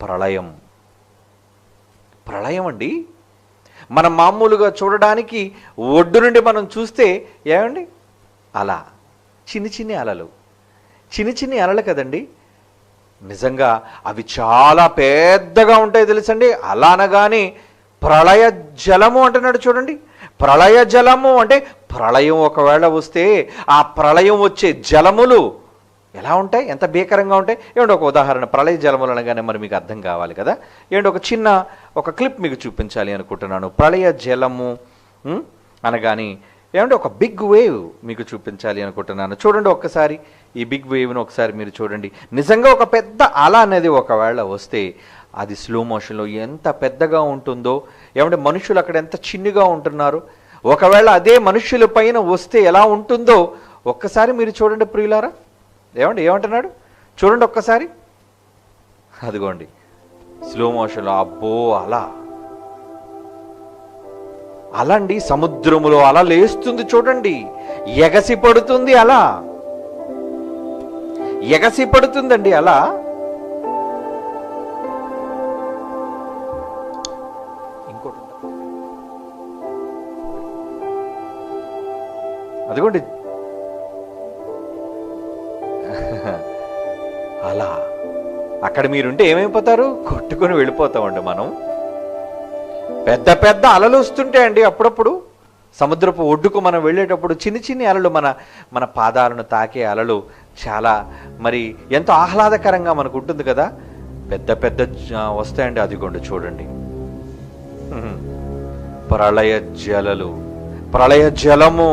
ప్రళయం. ప్రళయం అండి. మనం మామూలుగా చూడడానికి ఒడ్డు నుండి మనం చూస్తే ఏమండి అలా చిన్ని చిన్ని అలలు, చిన్ని చిన్ని అలలు కదండి. నిజంగా అవి చాలా పెద్దగా ఉంటాయి తెలుసండి. అలా అనగానే ప్రళయ జలము అంటున్నాడు చూడండి. ప్రళయ జలము అంటే ప్రళయం ఒకవేళ వస్తే ఆ ప్రళయం వచ్చే జలములు ఎలా ఉంటాయి, ఎంత భీకరంగా ఉంటాయి. ఏమంటే ఒక ఉదాహరణ, ప్రళయ జలములు అనగానే మరి మీకు అర్థం కావాలి కదా. ఏమంటే ఒక చిన్న క్లిప్ మీకు చూపించాలి అనుకుంటున్నాను. ప్రళయ జలము అనగానే ఏమంటే ఒక బిగ్ వేవ్ మీకు చూపించాలి అనుకుంటున్నాను. చూడండి ఒక్కసారి ఈ బిగ్ వేవ్ను ఒకసారి మీరు చూడండి. నిజంగా ఒక పెద్ద అల అనేది ఒకవేళ వస్తే అది స్లో మోషన్లో ఎంత పెద్దగా ఉంటుందో, ఏమంటే మనుషులు అక్కడ ఎంత చిన్నగా ఉంటున్నారు. ఒకవేళ అదే మనుషుల పైన వస్తే ఎలా ఉంటుందో ఒక్కసారి మీరు చూడండి ప్రియులారా. ఏమంటున్నాడు చూడండి ఒక్కసారి. అదిగోండి స్లో మోషన్లో అబ్బో అలా అండి, సముద్రములో అలా లేస్తుంది చూడండి. ఎగసి పడుతుంది అలా, ఎగసి పడుతుందండి అలా. ఇంకోటి అదిగోండి అలా. అక్కడ మీరుంటే ఏమైపోతారు, కొట్టుకొని వెళ్ళిపోతామండి మనం. పెద్ద పెద్ద అలలు వస్తుంటాయండి అప్పుడప్పుడు. సముద్రపు ఒడ్డుకు మనం వెళ్ళేటప్పుడు చిన్ని చిన్ని అలలు మన పాదాలను తాకే అలలు చాలా మరి ఎంతో ఆహ్లాదకరంగా మనకు ఉంటుంది కదా. పెద్ద పెద్ద వస్తాయండి. అదిగోండి చూడండి ప్రళయ జలలు, ప్రళయ జలము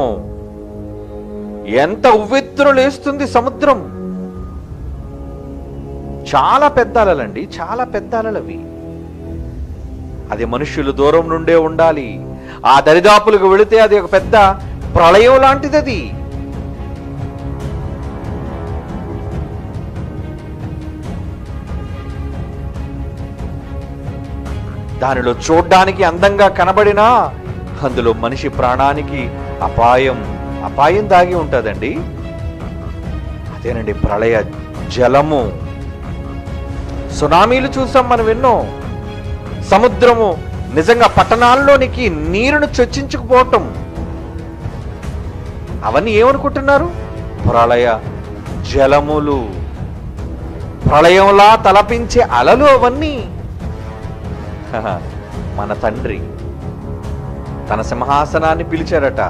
ఎంత ఉవ్వెత్తున లేస్తుంది సముద్రం. చాలా పెద్ద అలలండి, చాలా పెద్ద అలలవి. అది మనుష్యులు దూరం నుండే ఉండాలి. ఆ దరిదాపులకు వెళితే అది ఒక పెద్ద ప్రళయం లాంటిది. అది దానిలో చూడ్డానికి అందంగా కనబడినా అందులో మనిషి ప్రాణానికి అపాయం దాగి ఉంటుందండి. అదేనండి ప్రళయ జలము. సునామీలు చూసాం మనం ఎన్నో. సముద్రము నిజంగా పట్టణాల్లోనికి నీరును చొచ్చించుకుపోవటం, అవన్నీ ఏమనుకుంటున్నారు, ప్రళయ జలములు, ప్రళయంలా తలపించే అలలు అవన్నీ. మన తండ్రి తన సింహాసనాన్ని పిలిచారట.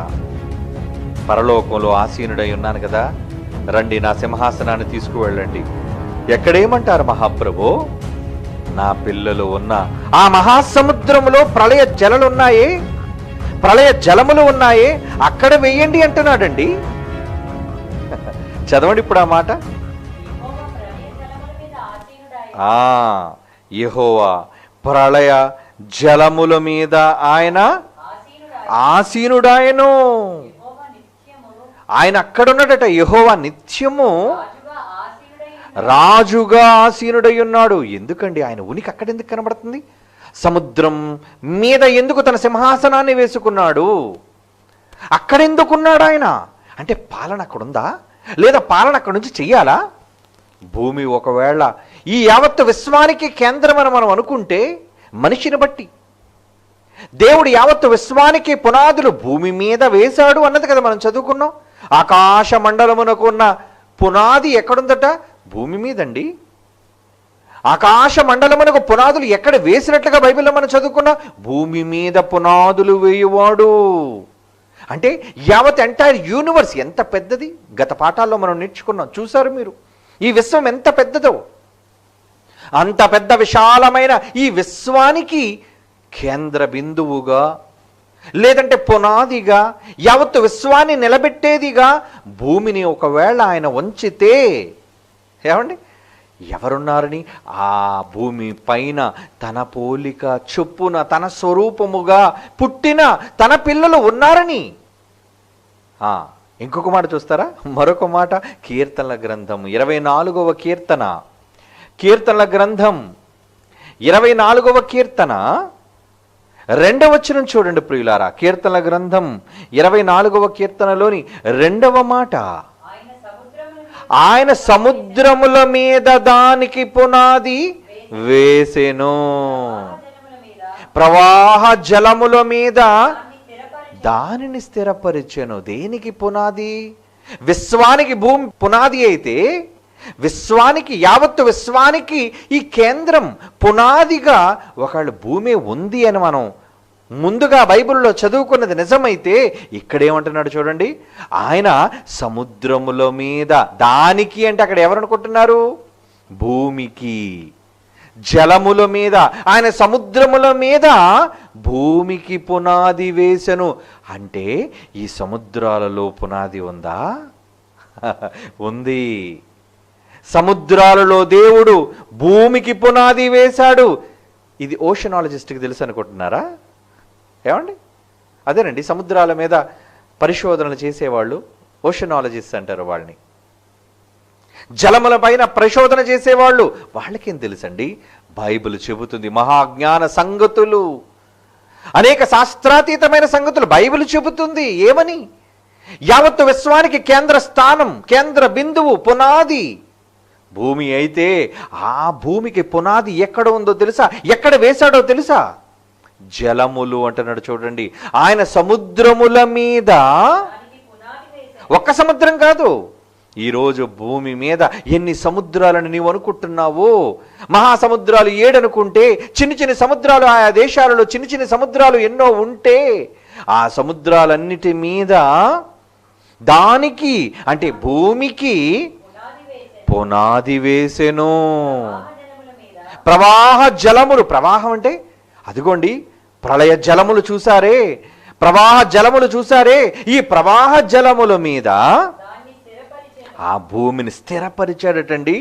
పరలోకంలో ఆసీనుడై ఉన్నాను కదా, రండి నా సింహాసనాన్ని తీసుకువెళ్ళండి. ఎక్కడేమంటారు మహాప్రభు, నా పిల్లలు ఉన్న ఆ మహాసముద్రములో ప్రళయ జలలున్నాయే, ప్రళయ జలములు ఉన్నాయే, అక్కడ వెయ్యండి అంటున్నాడండి. చదవండి ఇప్పుడు ఆ మాట. యెహోవా ప్రళయ జలముల మీద ఆయన ఆసీనుడాయను. ఆయన అక్కడున్నాడట. యెహోవా నిత్యము రాజుగా ఆసీనుడై ఉన్నాడు. ఎందుకండి ఆయన ఉనికి అక్కడ ఎందుకు కనబడుతుంది? సముద్రం మీద ఎందుకు తన సింహాసనాన్ని వేసుకున్నాడు? అక్కడెందుకున్నాడు ఆయన? అంటే పాలన అక్కడుందా, లేదా పాలన అక్కడి నుంచి చెయ్యాలా? భూమి ఒకవేళ ఈ యావత్తు విశ్వానికి కేంద్రం అని మనం అనుకుంటే, మనిషిని బట్టి దేవుడు యావత్తు విశ్వానికి పునాదులు భూమి మీద వేశాడు అన్నది కదా మనం చదువుకున్నాం. ఆకాశ మండలమునకు ఉన్న పునాది ఎక్కడుందట? భూమి మీదండి. ఆకాశ మండలమునకు పునాదులు ఎక్కడ వేసినట్లుగా బైబిల్లో మనం చదువుకున్నాం, భూమి మీద పునాదులు వేయువాడు. అంటే యావత్ ఎంటైర్ యూనివర్స్ ఎంత పెద్దది. గత పాఠాల్లో మనం నేర్చుకున్నాం, చూసారు మీరు. ఈ విశ్వం ఎంత పెద్దదో, అంత పెద్ద విశాలమైన ఈ విశ్వానికి కేంద్ర బిందువుగా, లేదంటే పునాదిగా, యావత్తు విశ్వాన్ని నిలబెట్టేదిగా భూమిని ఒకవేళ ఆయన వంచితే ఏమండి, ఎవరున్నారని? ఆ భూమి పైన తన పోలిక చొప్పున తన స్వరూపముగా పుట్టిన తన పిల్లలు ఉన్నారని. ఇంకొక మాట చూస్తారా, మరొక మాట. కీర్తనల గ్రంథం 24వ కీర్తన, కీర్తనల గ్రంథం 24వ కీర్తన 2వ వచనం చూడండి ప్రియులారా. కీర్తనల గ్రంథం 24వ కీర్తనలోని 2వ మాట, ఆయన సముద్రముల మీద దానికి పునాది వేసెను. ప్రవాహ జలముల మీద దానిని స్థిరపరిచెను. దేనికి పునాది? విశ్వానికి భూమి పునాది అయితే, విశ్వానికి, యావత్తు విశ్వానికి ఈ కేంద్రం పునాదిగా ఒకళ్ళు భూమి ఉంది అని మనం ముందుగా బైబిల్లో చదువుకున్నది నిజమైతే, ఇక్కడేమంటున్నాడు చూడండి, ఆయన సముద్రముల మీద, దానికి అంటే అక్కడ ఎవరనుకుంటున్నారు? భూమికి, జలముల మీద, ఆయన సముద్రముల మీద భూమికి పునాది వేసెను. అంటే ఈ సముద్రాలలో పునాది ఉందా? ఉంది. సముద్రాలలో దేవుడు భూమికి పునాది వేశాడు. ఇది ఓషనాలజిస్ట్కి తెలుసు అనుకుంటున్నారా? ఏమండి? అదేనండి, సముద్రాల మీద పరిశోధనలు చేసేవాళ్ళు ఓషనాలజిస్ట్ అంటారు వాళ్ళని. జలముల పైన పరిశోధన చేసేవాళ్ళు, వాళ్ళకేం తెలుసండి? బైబిల్ చెబుతుంది మహాజ్ఞాన సంగతులు, అనేక శాస్త్రాతీతమైన సంగతులు బైబిల్ చెబుతుంది. ఏమని? యావత్తు విశ్వానికి కేంద్ర స్థానం, కేంద్ర బిందువు, పునాది భూమి అయితే, ఆ భూమికి పునాది ఎక్కడ ఉందో తెలుసా? ఎక్కడ వేశాడో తెలుసా? జలములు అంటున్నాడు చూడండి. ఆయన సముద్రముల మీద, ఒక్క సముద్రం కాదు, ఈరోజు భూమి మీద ఎన్ని సముద్రాలను నీవు అనుకుంటున్నావు? మహాసముద్రాలు 7 అనుకుంటే, చిన్న చిన్న సముద్రాలు ఆయా దేశాలలో చిన్న చిన్న సముద్రాలు ఎన్నో ఉంటే, ఆ సముద్రాలన్నిటి మీద దానికి అంటే భూమికి పునాది వేసెను. ప్రవాహ జలములు, ప్రవాహం అంటే అదిగోండి ప్రళయ జలములు చూసారే, ప్రవాహ జలములు చూసారే, ఈ ప్రవాహ జలముల మీద ఆ భూమిని స్థిరపరిచాడటండి.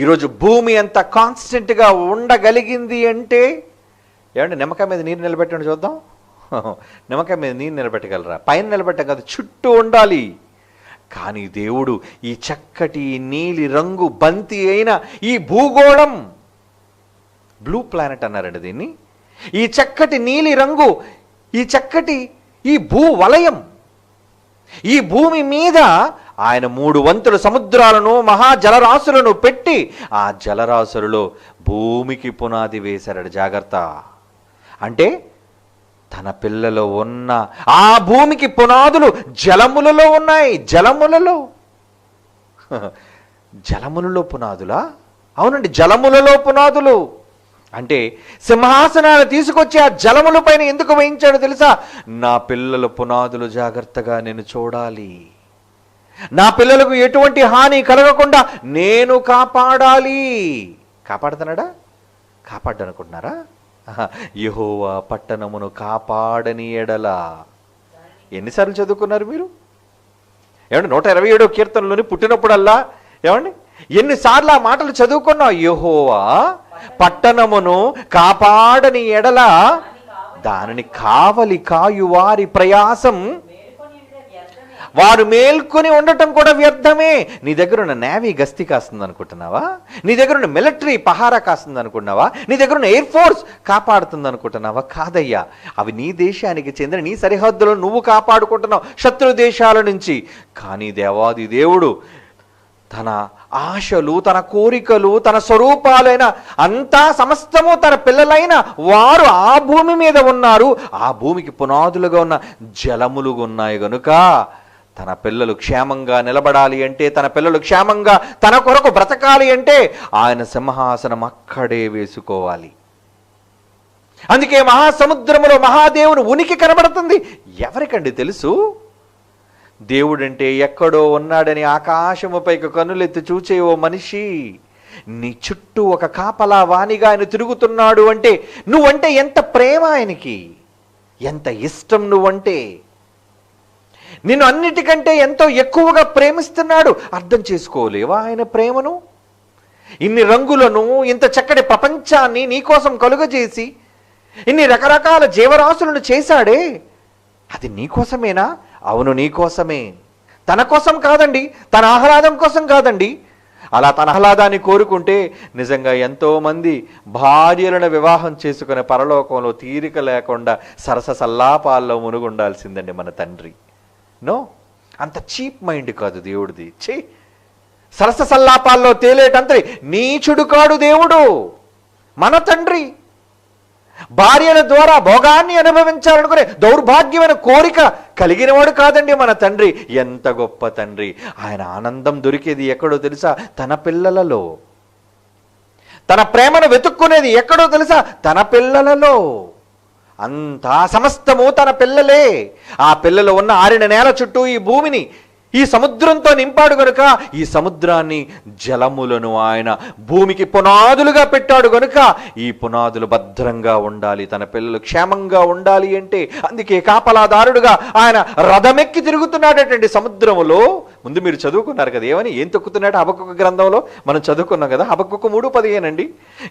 ఈరోజు భూమి ఎంత కాన్స్టెంట్గా ఉండగలిగింది అంటే, ఏమంటే నిమ్మకాయ మీద నీరు నిలబెట్టండి చూద్దాం. నిమ్మకాయ మీద నీరు నిలబెట్టగలరా? పైన నిలబెట్టం కాదు, చుట్టూ ఉండాలి. కానీ దేవుడు ఈ చక్కటి నీలి రంగు బంతి అయిన ఈ భూగోళం, బ్లూ ప్లానెట్ అన్నారండి దీన్ని, ఈ చక్కటి నీలి రంగు, ఈ చక్కటి ఈ భూవలయం, ఈ భూమి మీద ఆయన 3 వంతుల సముద్రాలను, మహాజలరాశులను పెట్టి ఆ జలరాశులలో భూమికి పునాది వేశాడు. జాగ్రత్త. అంటే తన పిల్లలో ఉన్న ఆ భూమికి పునాదులు జలములలో ఉన్నాయి. జలములలో, జలములలో పునాదులా? అవునండి, జలములలో పునాదులు. అంటే సింహాసనాన్ని తీసుకొచ్చి ఆ జలముల పైన ఎందుకు వేయించాడు తెలుసా? నా పిల్లల పునాదులు జాగ్రత్తగా నేను చూడాలి, నా పిల్లలకు ఎటువంటి హాని కలగకుండా నేను కాపాడాలి. కాపాడుతున్నాడా? కాపాడనుకుంటున్నారా? యెహోవా పట్టణమును కాపాడని ఎడల. ఎన్నిసార్లు చదువుకున్నారు మీరు? ఏమండి 127వ కీర్తనలోని పుట్టినప్పుడల్లా ఏమండి ఎన్నిసార్లు ఆ మాటలు చదువుకున్నావు? యెహోవా పట్టణమును కాపాడని ఎడల దానిని కావలి కాయు వారి ప్రయాసం, వారు మేల్కొని ఉండటం కూడా వ్యర్థమే. నీ దగ్గర ఉన్న నేవీ గస్తీ కాస్తుంది అనుకుంటున్నావా? నీ దగ్గర ఉన్న మిలిటరీ పహారా కాస్తుంది అనుకుంటున్నావా? నీ దగ్గర ఉన్న ఎయిర్ ఫోర్స్ కాపాడుతుంది అనుకుంటున్నావా? కాదయ్యా, అవి నీ దేశానికి చెందిన నీ సరిహద్దులను నువ్వు కాపాడుకుంటున్నావు శత్రు దేశాల నుంచి. కానీ దేవాది దేవుడు తన ఆశలు, తన కోరికలు, తన స్వరూపాలైన అంతా సమస్తము తన పిల్లలైన వారు ఆ భూమి మీద ఉన్నారు. ఆ భూమికి పునాదులుగా ఉన్న జలములుగా ఉన్నాయి గనుక తన పిల్లలు క్షేమంగా నిలబడాలి అంటే, తన పిల్లలు క్షేమంగా తన కొరకు బ్రతకాలి అంటే ఆయన సింహాసనం అక్కడే వేసుకోవాలి. అందుకే మహాసముద్రములో మహాదేవుని ఉనికి కనబడుతుంది. ఎవరికండి తెలుసు? దేవుడంటే ఎక్కడో ఉన్నాడని ఆకాశముపైకి కన్నులెత్తి చూచే ఓ మనిషి, నీ చుట్టూ ఒక కాపలా వాణిగా ఆయన తిరుగుతున్నాడు అంటే నువ్వంటే ఎంత ప్రేమ ఆయనకి, ఎంత ఇష్టం నువ్వంటే. నిన్ను అన్నిటికంటే ఎంతో ఎక్కువగా ప్రేమిస్తున్నాడు. అర్థం చేసుకోలేవా ఆయన ప్రేమను? ఇన్ని రంగులను, ఇంత చక్కటి ప్రపంచాన్ని నీకోసం కలుగజేసి ఇన్ని రకరకాల జీవరాశులను చేశాడే, అది నీకోసమేనా? అవును, నీకోసమే. తన కోసం కాదండి, తన ఆహ్లాదం కోసం కాదండి. అలా తన ఆహ్లాదాన్ని కోరుకుంటే నిజంగా ఎంతోమంది భార్యలను వివాహం చేసుకునే పరలోకంలో తీరిక లేకుండా సరస సల్లాపాల్లో మునుగుండాల్సిందండి మన తండ్రి. నో, అంత చీప్ మైండ్ కాదు దేవుడిది. సరస సల్లాపాల్లో తేలేటంతరి నీచుడు కాడు దేవుడు. మన తండ్రి భార్యల ద్వారా భోగాన్ని అనుభవించాలనుకునే దౌర్భాగ్యమైన కోరిక కలిగినవాడు కాదండి మన తండ్రి. ఎంత గొప్ప తండ్రి! ఆయన ఆనందం దొరికేది ఎక్కడో తెలుసా? తన పిల్లలలో. తన ప్రేమను వెతుక్కునేది ఎక్కడో తెలుసా? తన పిల్లలలో. అంతా సమస్తము తన పిల్లలే. ఆ పిల్లలు ఉన్న ఆరిన నేల చుట్టూ ఈ భూమిని ఈ సముద్రంతో నింపాడు గనుక, ఈ సముద్రాన్ని జలములను ఆయన భూమికి పునాదులుగా పెట్టాడు గనుక ఈ పునాదులు భద్రంగా ఉండాలి, తన పిల్లలు క్షేమంగా ఉండాలి అంటే అందుకే కాపలాదారుడుగా ఆయన రథమెక్కి తిరుగుతున్నాడటండి సముద్రములో. ముందు మీరు చదువుకున్నారు కదా, ఏం తొక్కుతున్నాడు? హబక్కూకు గ్రంథంలో మనం చదువుకున్నాం కదా, హబక్కూకు 3:15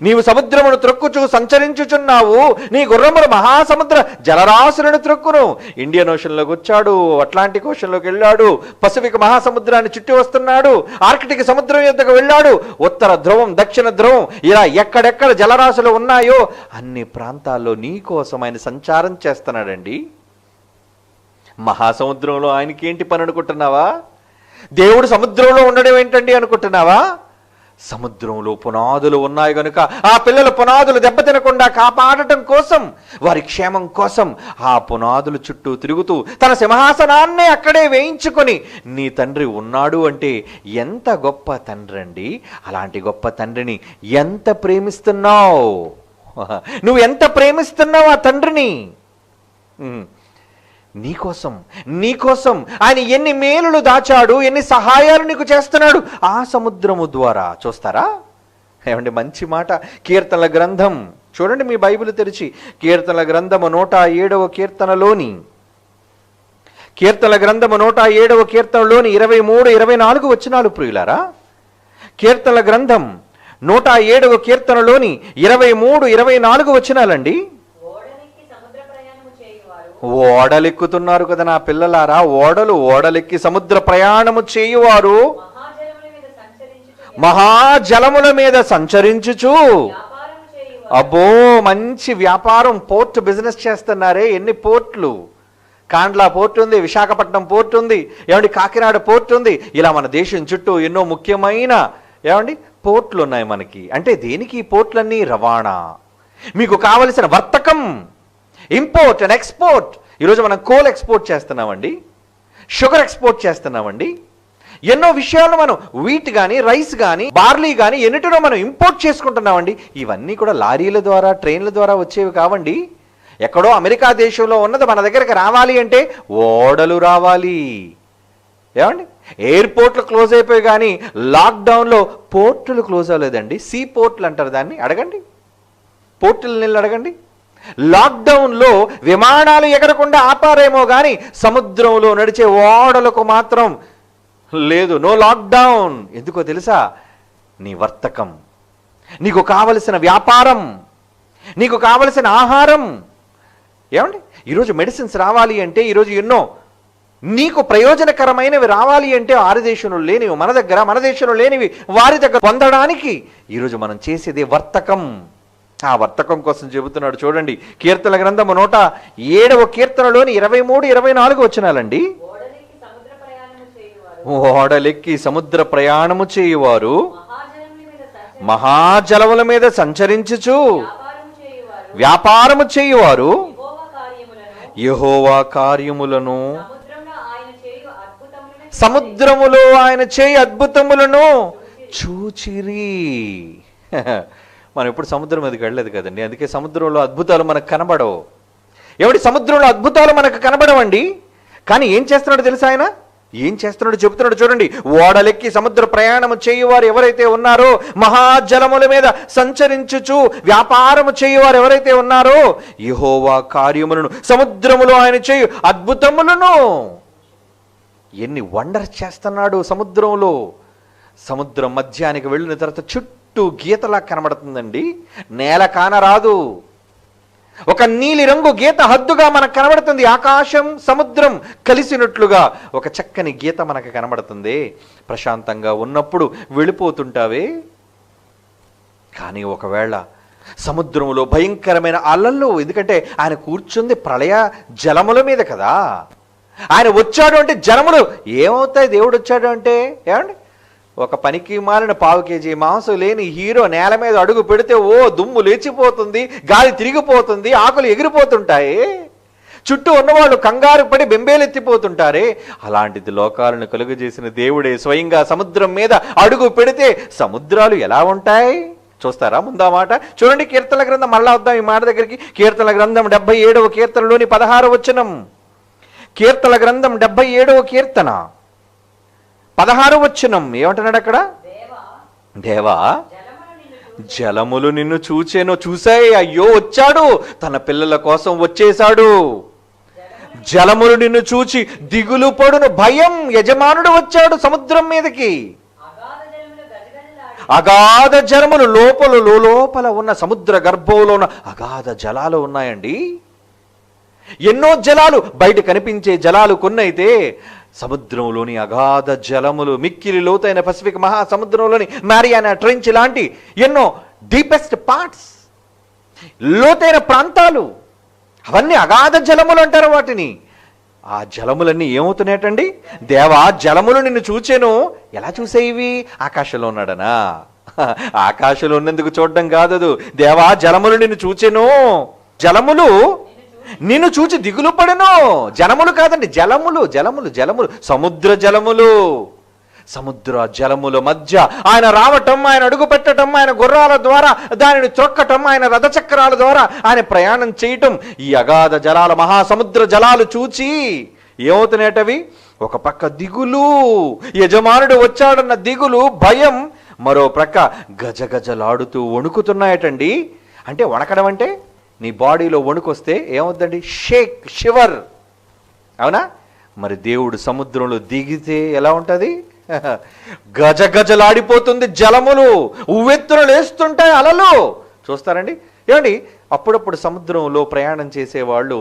నీవు సముద్రమును త్రొక్కుచు సంచరించుచున్నావు, నీ గుర్రములు మహాసముద్ర జలరాశులను త్రొక్కును. ఇండియన్ ఓషన్లోకి వచ్చాడు, అట్లాంటిక్ ఓషన్లోకి వెళ్ళాడు, పసిఫిక్ మహాసముద్రాన్ని చుట్టి వస్తున్నాడు, ఆర్కిటిక్ సముద్రం యొద్దకు వెళ్ళాడు, ఉత్తర ధ్రువం దక్షిణ ధ్రువం ఇలా ఎక్కడెక్కడ జలరాశులు ఉన్నాయో అన్ని ప్రాంతాల్లో నీ కోసం ఆయన సంచారం చేస్తున్నాడండి. మహాసముద్రంలో ఆయనకి ఏంటి పని అనుకుంటున్నావా? దేవుడు సముద్రంలో ఉండడం ఏంటండి అనుకుంటున్నావా? సముద్రంలో పునాదులు ఉన్నాయి గనుక ఆ పిల్లల పునాదులు దెబ్బతినకుండా కాపాడటం కోసం, వారి క్షేమం కోసం ఆ పునాదుల చుట్టూ తిరుగుతూ తన సింహాసనాన్నే అక్కడే వేయించుకొని నీ తండ్రి ఉన్నాడు అంటే ఎంత గొప్ప తండ్రి అండి. అలాంటి గొప్ప తండ్రిని ఎంత ప్రేమిస్తున్నావు? నువ్వు ఎంత ప్రేమిస్తున్నావు ఆ తండ్రిని? నీకోసం ఆయన ఎన్ని మేలులు దాచాడు, ఎన్ని సహాయాలు నీకు చేస్తున్నాడు ఆ సముద్రము ద్వారా. చూస్తారా? ఏమండి మంచి మాట. కీర్తనల గ్రంథం చూడండి, మీ బైబిల్ తెరిచి కీర్తనల గ్రంథము 107వ కీర్తనలోని 23-24 వచనాలు ప్రియులారా. కీర్తనల గ్రంథం 107వ కీర్తనలోని 23-24 వచనాలండి. ఓడలెక్కుతున్నారు కదా నా పిల్లలారా, ఓడలెక్కి సముద్ర ప్రయాణము చేయువారు మహాజలముల మీద సంచరించుచు. అబ్బో మంచి వ్యాపారం, పోర్ట్ బిజినెస్ చేస్తున్నారే. ఎన్ని పోర్ట్లు! కాండ్లా పోర్ట్ ఉంది, విశాఖపట్నం పోర్ట్ ఉంది, ఏమండి కాకినాడ పోర్ట్ ఉంది. ఇలా మన దేశం చుట్టూ ఎన్నో ముఖ్యమైన పోర్ట్లు ఉన్నాయి మనకి. అంటే దేనికి ఈ పోర్ట్లన్నీ? రవాణా, మీకు కావలసిన వర్తకం, ఇంపోర్ట్ అండ్ ఎక్స్పోర్ట్. ఈరోజు మనం కోల్ ఎక్స్పోర్ట్ చేస్తున్నామండి, షుగర్ ఎక్స్పోర్ట్ చేస్తున్నామండి. ఎన్నో విషయాలు మనం వీట్ కానీ, రైస్ కానీ, బార్లీ కానీ ఎన్నిటినో మనం ఇంపోర్ట్ చేసుకుంటున్నామండి. ఇవన్నీ కూడా లారీల ద్వారా, ట్రైన్ల ద్వారా వచ్చేవి కావండి. ఎక్కడో అమెరికా దేశంలో ఉన్నది మన దగ్గరికి రావాలి అంటే ఓడలు రావాలి. ఏమండి ఎయిర్పోర్ట్లు క్లోజ్ అయిపోయి కానీ లాక్డౌన్లో పోర్టులు క్లోజ్ అవ్వలేదండి. సీ పోర్ట్లు అంటారు దాన్ని, అడగండి, పోర్టులు నీళ్ళు అడగండి. లాక్డౌన్లో విమానాలు ఎగరకుండా ఆపారేమో కానీ సముద్రంలో నడిచే ఓడలకు మాత్రం లేదు, నో లాక్డౌన్. ఎందుకో తెలుసా? నీ వర్తకం, నీకు కావలసిన వ్యాపారం, నీకు కావలసిన ఆహారం. ఏమండి ఈరోజు మెడిసిన్స్ రావాలి అంటే, ఈరోజు ఎన్నో నీకు ప్రయోజనకరమైనవి రావాలి అంటే వారి దేశంలో లేనివి మన దగ్గర, మన దేశంలో లేనివి వారి దగ్గర పొందడానికి ఈరోజు మనం చేసేది వర్తకం. ఆ వర్తకం కోసం చెబుతున్నాడు చూడండి. కీర్తన గ్రంథము 107వ కీర్తనలోని 23-24 వచనాలండి. ఓడలెక్కి సముద్ర ప్రయాణము చేయువారు మహాజలముల మీద సంచరించుచు వ్యాపారము చేయువారు యెహోవా కార్యములను, సముద్రములో ఆయన చేయు అద్భుతములను చూచిరి. మనం ఎప్పుడు సముద్రం మీదకి వెళ్ళలేదు కదండి, అందుకే సముద్రంలో అద్భుతాలు మనకు కనబడవు. ఏమిటి సముద్రంలో అద్భుతాలు మనకు కనబడవండి. కానీ ఏం చేస్తున్నాడు తెలుసా? ఆయన ఏం చేస్తున్నాడు చెబుతున్నాడు చూడండి. ఓడలెక్కి సముద్ర ప్రయాణము చేయువారు ఎవరైతే ఉన్నారో, మహాజలముల మీద సంచరించుచు వ్యాపారము చేయువారు ఎవరైతే ఉన్నారో, యెహోవా కార్యములను, సముద్రములో ఆయన చేయు అద్భుతములను. ఎన్ని వండర్స్ చేస్తున్నాడు సముద్రంలో. సముద్రం మధ్యానికి వెళ్ళిన తర్వాత చుట్టూ గీతలా కనబడుతుందండి, నేల కానరాదు. ఒక నీలి రంగు గీత హద్దుగా మనకు కనబడుతుంది. ఆకాశం సముద్రం కలిసినట్లుగా ఒక చక్కని గీత మనకు కనబడుతుంది. ప్రశాంతంగా ఉన్నప్పుడు వెళ్ళిపోతుంటావే. కానీ ఒకవేళ సముద్రంలో భయంకరమైన అలలు, ఎందుకంటే ఆయన కూర్చుంది ప్రళయ జలముల మీద కదా. ఆయన వచ్చాడు అంటే జలములు ఏమవుతాయి? దేవుడు వచ్చాడు అంటే ఏమండి ఒక పనికి మాలిన 1/2 కేజీ మాంసం లేని హీరో నేల మీద అడుగు పెడితే దుమ్ము లేచిపోతుంది, గాలి తిరిగిపోతుంది, ఆకులు ఎగిరిపోతుంటాయి, చుట్టూ ఉన్నవాళ్ళు కంగారు పడి బెంబేలెత్తిపోతుంటారే. అలాంటిది లోకాలను కలుగజేసిన దేవుడే స్వయంగా సముద్రం మీద అడుగు పెడితే సముద్రాలు ఎలా ఉంటాయి చూస్తారా? ముందా మాట చూడండి. కీర్తనల గ్రంథం, మళ్ళా వద్దాం ఈ మాట దగ్గరికి. కీర్తనల గ్రంథం 77వ కీర్తనలోని 16వ వచనం. కీర్తనల గ్రంథం 77వ కీర్తన 16వ వచనం ఏమంటున్నాడు అక్కడ? దేవా జలములు నిన్ను చూచేను. చూసాయి, అయ్యో వచ్చాడు, తన పిల్లల కోసం వచ్చేశాడు. జలములు నిన్ను చూచి దిగులు పడును, భయం. యజమానుడు వచ్చాడు సముద్రం మీదకి. అగాధ జలములు లోపల ఉన్న సముద్ర గర్భంలో ఉన్న అగాధ జలాలు ఉన్నాయండి. ఎన్నో జలాలు, బయట కనిపించే జలాలు కొన్నైతే సముద్రంలోని అగాధ జలములు, మిక్కిలి లోతైన పసిఫిక్ మహాసముద్రంలోని మారియానా ట్రెంచ్ లాంటి ఎన్నో డీపెస్ట్ పార్ట్స్, లోతైన ప్రాంతాలు, అవన్నీ అగాధ జలములు అంటారు వాటిని. ఆ జలములన్నీ ఏమవుతున్నాయటండి? దేవా జలములు నిన్ను చూచెను. ఎలా చూసేవి? ఆకాశంలో ఉన్నాడనా? ఆకాశంలో ఉన్నందుకు చూడడం కాదు. దేవా జలములు నిన్ను చూచెను. జలములు నిన్ను చూచి దిగులు పడును. జలములు కాదండి, జలములు, జలములు, జలములు, సముద్ర జలములు. సముద్ర జలముల మధ్య ఆయన రావటం, ఆయన అడుగు పెట్టడం, ఆయన గుర్రాల ద్వారా దానిని త్రొక్కటం, ఆయన రథచక్రాల ద్వారా ఆయన ప్రయాణం చేయటం, ఈ అగాధ జలాల మహాసముద్ర జలాలు చూచి ఏమవుతున్నాయటవి? ఒక పక్క దిగులు, యజమానుడు వచ్చాడన్న దిగులు, భయం. మరో ప్రక్క గజగజలాడుతూ వణుకుతున్నాయటండి. అంటే వణకడం అంటే నీ బాడీలో వణుకొస్తే ఏమవుద్దండి? షేక్, షివర్. అవునా? మరి దేవుడు సముద్రంలో దిగితే ఎలా ఉంటుంది? గజగజలాడిపోతుంది జలములు, ఉవ్వెత్తున లేస్తుంటాయి అలలు. చూస్తారండి ఏమండి? అప్పుడప్పుడు సముద్రంలో ప్రయాణం చేసేవాళ్ళు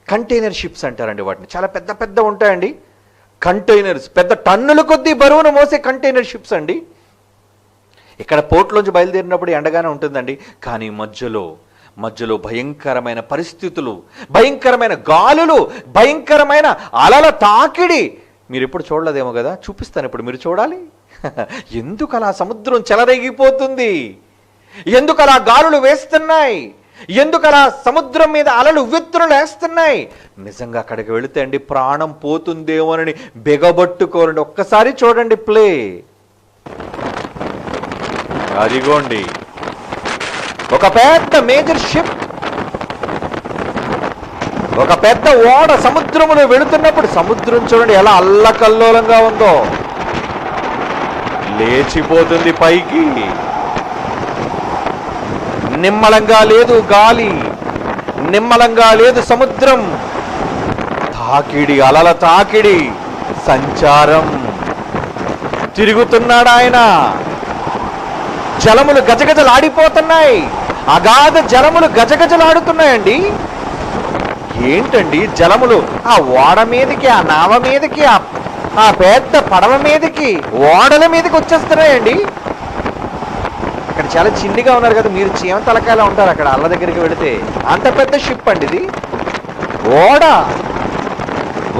కంటైనర్ షిప్స్ అంటారండి వాటిని. చాలా పెద్ద పెద్ద ఉంటాయండి కంటైనర్స్, పెద్ద టన్నుల కొద్దీ బరువును మోసే కంటైనర్ షిప్స్ అండి. ఇక్కడ పోర్ట్లోంచి బయలుదేరినప్పుడు ఎండగానే ఉంటుందండి, కానీ మధ్యలో భయంకరమైన పరిస్థితులు, భయంకరమైన గాలులు, భయంకరమైన అలల తాకిడి. మీరు ఎప్పుడు చూడలేదేమో కదా, చూపిస్తాను ఇప్పుడు, మీరు చూడాలి. ఎందుకు అలా సముద్రం చెలరేగిపోతుంది? ఎందుకు అలా గాలులు వేస్తున్నాయి? ఎందుకు అలా సముద్రం మీద అలలు ఉవ్వెత్తున లేస్తున్నాయి? నిజంగా అక్కడికి వెళితే అండి ప్రాణం పోతుందేమోనని బెగబట్టుకోరండి. ఒక్కసారి చూడండి ప్లే. అదిగోండి ఒక పెద్ద మేజర్ షిప్, ఒక పెద్ద ఓడ సముద్రములో వెళుతున్నప్పుడు సముద్రం చూడండి ఎలా అల్లకల్లోలంగా ఉందో. లేచిపోతుంది పైకి. నిమ్మలంగా లేదు గాలి, నిమ్మలంగా లేదు సముద్రం. తాకిడి, అలల తాకిడి, సంచారం. తిరుగుతున్నాడు ఆయన. జలములు గజగజలాడిపోతున్నాయి. అగాధ జలములు గజగజలాడుతున్నాయండి. ఏంటండి జలములు ఆ ఓడ మీదకి, ఆ నావ మీదకి, ఆ పెద్ద పడవ మీదకి, ఓడల మీదకి వచ్చేస్తున్నాయండి. అక్కడ చాలా చిన్నిగా ఉన్నారు కదా, మీరు చీమ తలకాయలా ఉంటారు అక్కడ అల్ల దగ్గరికి వెళితే. అంత పెద్ద షిప్ అండి ఇది. ఓడ,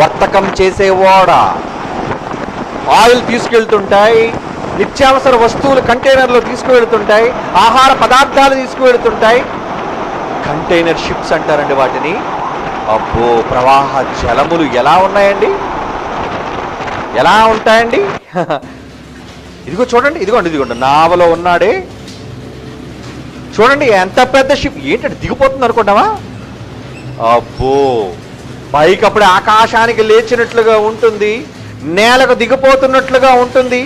వర్తకం చేసే ఓడ. ఆయిల్ తీసుకెళ్తుంటాయి, నిత్యావసర వస్తువులు కంటైనర్లో తీసుకువెళ్తుంటాయి, ఆహార పదార్థాలు తీసుకువెళ్తుంటాయి. కంటైనర్ షిప్స్ అంటారండి వాటిని. అబ్బో, ప్రవాహ జలములు ఎలా ఉన్నాయండి, ఎలా ఉంటాయండి. ఇదిగో చూడండి, ఇదిగోండి నావలో ఉన్నాడే చూడండి, ఎంత పెద్ద షిప్. ఏంటంటే దిగిపోతుంది అనుకుంటావా? అబ్బో, పైకి అప్పుడే ఆకాశానికి లేచినట్లుగా ఉంటుంది, నేలకు దిగిపోతున్నట్లుగా ఉంటుంది.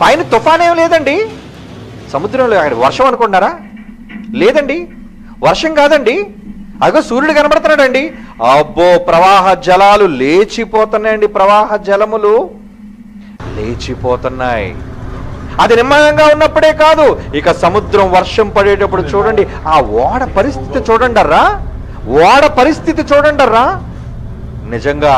పైన తుఫాన్ ఏం లేదండి సముద్రంలో. అక్కడ వర్షం అనుకుంటారా? లేదండి, వర్షం కాదండి. అగో సూర్యుడు కనబడుతున్నాడండి. అబ్బో, ప్రవాహ జలాలు లేచిపోతున్నాయండి. ప్రవాహ జలములు లేచిపోతున్నాయి. అది నిమ్మలంగా ఉన్నప్పుడే కాదు, ఇక సముద్రం వర్షం పడేటప్పుడు చూడండి ఆ ఓడ పరిస్థితి చూడండర్రా, ఓడ పరిస్థితి చూడండర్రా. నిజంగా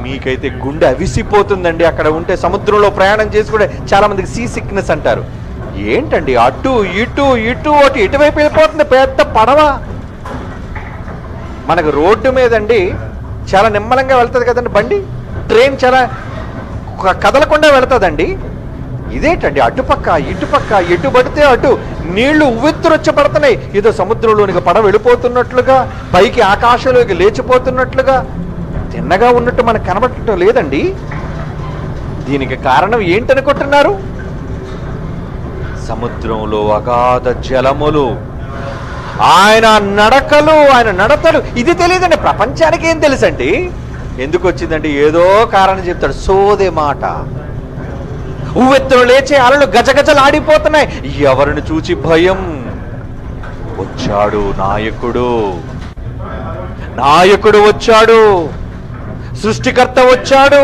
మీకైతే గుండె అవిసిపోతుందండి అక్కడ ఉంటే. సముద్రంలో ప్రయాణం చేసి కూడా చాలా మందికి సీ సిక్నెస్ అంటారు. ఏంటండి అటు ఇటు ఇటు అటు ఇటువైపు వెళ్ళిపోతుంది పెద్ద పడవ. మనకు రోడ్డు మీదండి చాలా నిమ్మలంగా వెళ్తుంది కదండి బండి. ట్రైన్ చాలా కదలకుండా వెళ్తుందండి. ఇదేంటండి, అటుపక్క ఇటుపక్క ఎటు పడితే అటు నీళ్లు ఉవ్వెత్తురొచ్చి పడుతున్నాయి. ఏదో సముద్రంలోనికి పడవ వెళ్ళిపోతున్నట్లుగా, పైకి ఆకాశంలోకి లేచిపోతున్నట్లుగా, తిన్నగా ఉన్నట్టు మనకు కనబడటం లేదండి. దీనికి కారణం ఏంటనుకుంటున్నారు? సముద్రంలో అగాధ జలములు, ఆయన నడకలు, ఆయన నడతలు. ఇది తెలియదండి, ప్రపంచానికి ఏం తెలుసండి? ఎందుకు వచ్చిందండి? ఏదో కారణం చెప్తాడు, సోదే మాట. ఉవ్వెత్తులు లేచే అలలు గజగజలాడిపోతున్నాయి. ఎవరిని చూచి భయం? వచ్చాడు నాయకుడు, నాయకుడు వచ్చాడు, సృష్టికర్త వచ్చాడు.